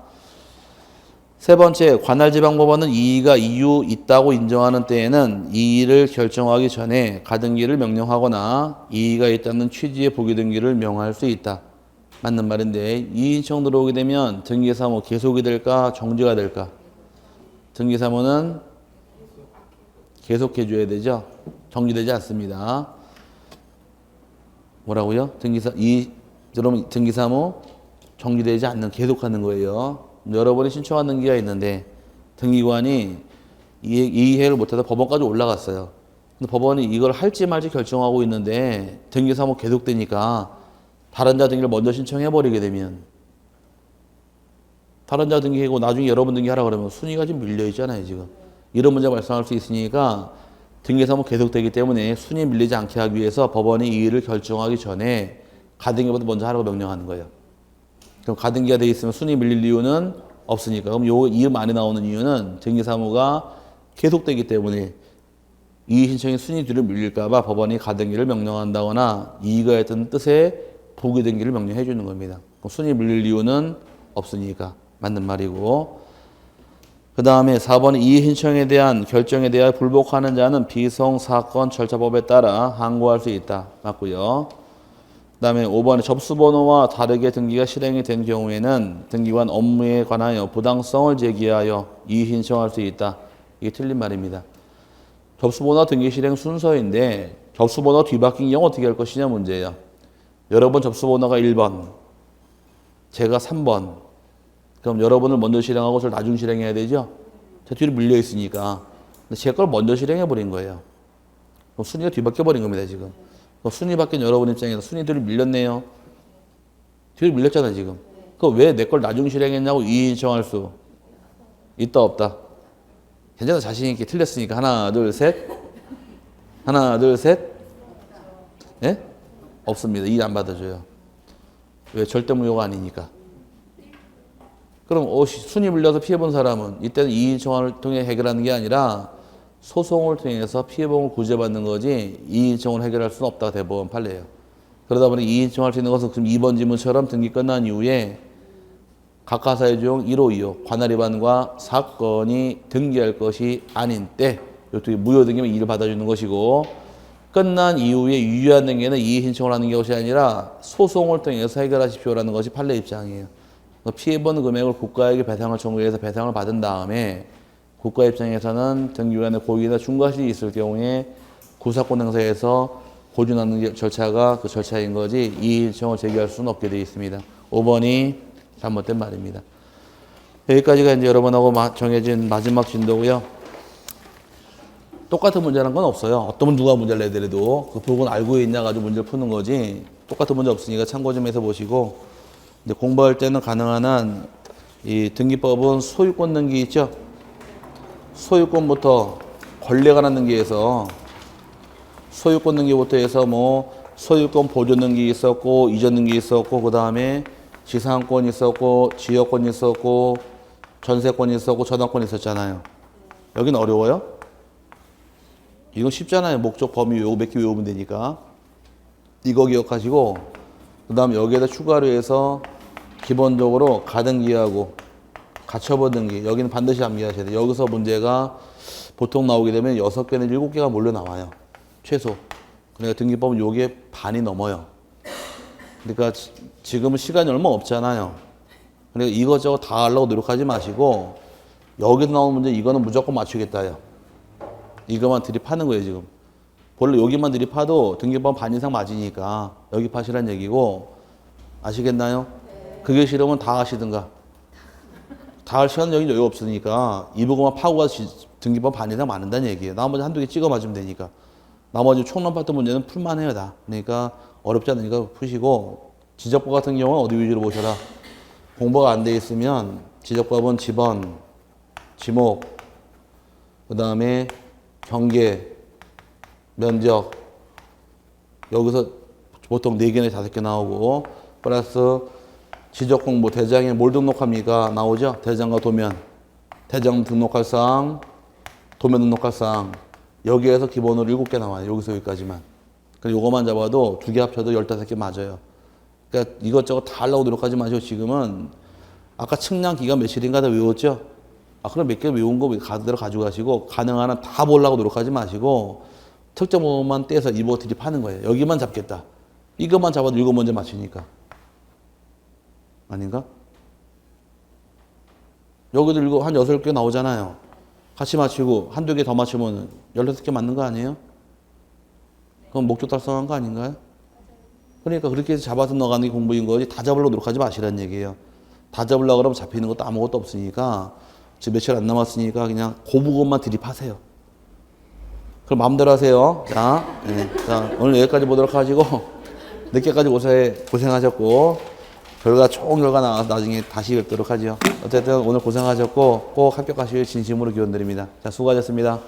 세 번째, 관할지방법원은 이의가 이유 있다고 인정하는 때에는 이의를 결정하기 전에 가등기를 명령하거나 이의가 있다는 취지의 보기등기를 명할 수 있다. 맞는 말인데 2인칭 들어오게 되면 등기사무 계속이 될까 정지가 될까? 등기사무는 계속해줘야 되죠. 정지되지 않습니다. 뭐라고요? 그럼 등기사무 정지되지 않는 계속하는 거예요. 여러분이 신청한 등기가 있는데 등기관이 이해를 못해서 법원까지 올라갔어요. 근데 법원이 이걸 할지 말지 결정하고 있는데 등기사무 계속되니까 다른 자 등기를 먼저 신청해버리게 되면 다른 자 등기하고 나중에 여러분 등기하라 그러면 순위가 지금 밀려있잖아요. 지금 이런 문제가 발생할 수 있으니까 등기사무 계속되기 때문에 순위 밀리지 않게 하기 위해서 법원이 이 일을 결정하기 전에 가등기보다 먼저 하라고 명령하는 거예요. 그럼 가등기가 돼 있으면 순위 밀릴 이유는 없으니까. 그럼 요 이유 많이 나오는 이유는 등기사무가 계속되기 때문에 이의 신청이 순위 뒤로 밀릴까봐 법원이 가등기를 명령한다거나 이의가 했던 뜻의 부기 등기를 명령해 주는 겁니다. 그럼 순위 밀릴 이유는 없으니까 맞는 말이고. 그 다음에 4번은 이의 신청에 대한 결정에 대하여 불복하는 자는 비성사건 절차법에 따라 항고할 수 있다. 맞고요. 그 다음에 5번에 접수번호와 다르게 등기가 실행이 된 경우에는 등기관 업무에 관하여 부당성을 제기하여 이의 신청할 수 있다. 이게 틀린 말입니다. 접수번호 등기 실행 순서인데 접수번호 뒤바뀐 경우 어떻게 할 것이냐 문제예요. 여러분 접수번호가 1번, 제가 3번. 그럼 여러분을 먼저 실행하고 저를 나중 실행해야 되죠? 제 뒤로 밀려 있으니까. 근데 제 걸 먼저 실행해 버린 거예요. 그럼 순위가 뒤바뀌어 버린 겁니다, 지금. 그럼 순위 바뀐 여러분 입장에서 순위 뒤로 밀렸네요. 뒤로 밀렸잖아요, 지금. 그럼 왜 내 걸 나중 실행했냐고 이의 신청할 수 있다, 없다? 괜찮아, 자신 있게 틀렸으니까. 하나, 둘, 셋. 하나, 둘, 셋. 예? 없습니다. 이의 안 받아줘요. 왜? 절대무효가 아니니까. 그럼 순위 불려서 피해본 사람은 이때는 이의 신청을 통해 해결하는 게 아니라 소송을 통해서 피해보험을 구제받는 거지 이의 신청을 해결할 수는 없다. 대법원 판례예요. 그러다 보니 이의 신청할 수 있는 것은 지금 2번 지문처럼 등기 끝난 이후에 각하사유 중 1호, 2호 관할 위반과 사건이 등기할 것이 아닌 때 이것도 무효 등기면 이의를 받아주는 것이고 끝난 이후에 유효한 등기는 이의 신청을 하는 것이 아니라 소송을 통해서 해결하십시오라는 것이 판례 입장이에요. 피해본 금액을 국가에게 배상을 청구해서 배상을 받은 다음에 국가 입장에서는 등기관의 고의나 중과실이 있을 경우에 구사권 행사에서 고준하는 절차가 그 절차인 거지 이의 신청을 제기할 수는 없게 되어 있습니다. 5번이 잘못된 말입니다. 여기까지가 이제 여러분하고 정해진 마지막 진도고요. 똑같은 문제라는 건 없어요. 어떤 분 누가 문제를 내더라도 그 부분 알고 있냐 가지고 문제를 푸는 거지 똑같은 문제 없으니까 참고 좀 해서 보시고 이제 공부할 때는 가능한 한 이 등기법은 소유권 등기 있죠? 소유권부터 권리에 관한 등기에서 소유권 등기부터 해서 뭐 소유권 보존 등기 있었고 이전 등기 있었고 그 다음에 지상권 있었고 지역권 있었고 전세권 있었고 전환권 있었잖아요. 여기는 어려워요? 이건 쉽잖아요. 목적 범위 외우고 몇 개 외우면 되니까. 이거 기억하시고 그 다음 여기에다 추가로 해서 기본적으로 가등기하고 가처분 등기 여기는 반드시 암기하셔야 돼요. 여기서 문제가 보통 나오게 되면 6개 내지 7개가 몰려 나와요. 최소. 그러니까 등기법은 요게 반이 넘어요. 그러니까 지금은 시간이 얼마 없잖아요. 그러니까 이것저것 다 하려고 노력하지 마시고 여기서 나오는 문제 이거는 무조건 맞추겠다요. 이거만 들이파는 거예요 지금. 원래 여기만 들이파도 등기법 반 이상 맞으니까 여기 파시란 얘기고 아시겠나요? 그게 싫으면 다 하시든가. 다 할 시간은 여기 여유 없으니까 이 부분만 파고 가서 등기법 반 이상 맞는다는 얘기예요. 나머지 한두 개 찍어 맞으면 되니까. 나머지 총론 파트 문제는 풀만해요 다. 그러니까 어렵지 않으니까 푸시고 지적법 같은 경우는 어디 위주로 보셔라. 공부가 안 돼 있으면 지적법은 지번, 지목, 그 다음에 경계, 면적 여기서 보통 4개나 5개 나오고 플러스 지적공부 대장에 뭘 등록합니까? 나오죠? 대장과 도면. 대장 등록할 사항, 도면 등록할 사항. 여기에서 기본으로 7개 나와요. 여기서 여기까지만. 그리고 요거만 잡아도 2개 합쳐도 15개 맞아요. 그러니까 이것저것 다 하려고 노력하지 마시고 지금은 아까 측량 기간 며칠인가 다 외웠죠? 그럼 몇 개 외운 거 그대로 가져가시고 가능한 한 다 보려고 노력하지 마시고 특정 부분만 떼서 이거 드립하는 거예요. 여기만 잡겠다. 이것만 잡아도 이거 먼저 맞추니까. 아닌가? 여기도 한 6개 나오잖아요. 같이 맞히고 한두 개 더 맞히면 16개 맞는 거 아니에요? 그럼 목적 달성한 거 아닌가요? 그러니까 그렇게 해서 잡아서 넣어가는 게 공부인 거지 다 잡으려고 노력하지 마시라는 얘기예요. 다 잡으려고 그러면 잡히는 것도 아무것도 없으니까 지금 며칠 안 남았으니까 그냥 그 부분만 드립하세요. 그럼 마음대로 하세요. 자, 자 오늘 여기까지 보도록 하시고 늦게까지 고생하셨고 결과 총 결과 나와서 나중에 다시 뵙도록 하죠. 어쨌든 오늘 고생하셨고 꼭 합격하시길 진심으로 기원드립니다. 자, 수고하셨습니다.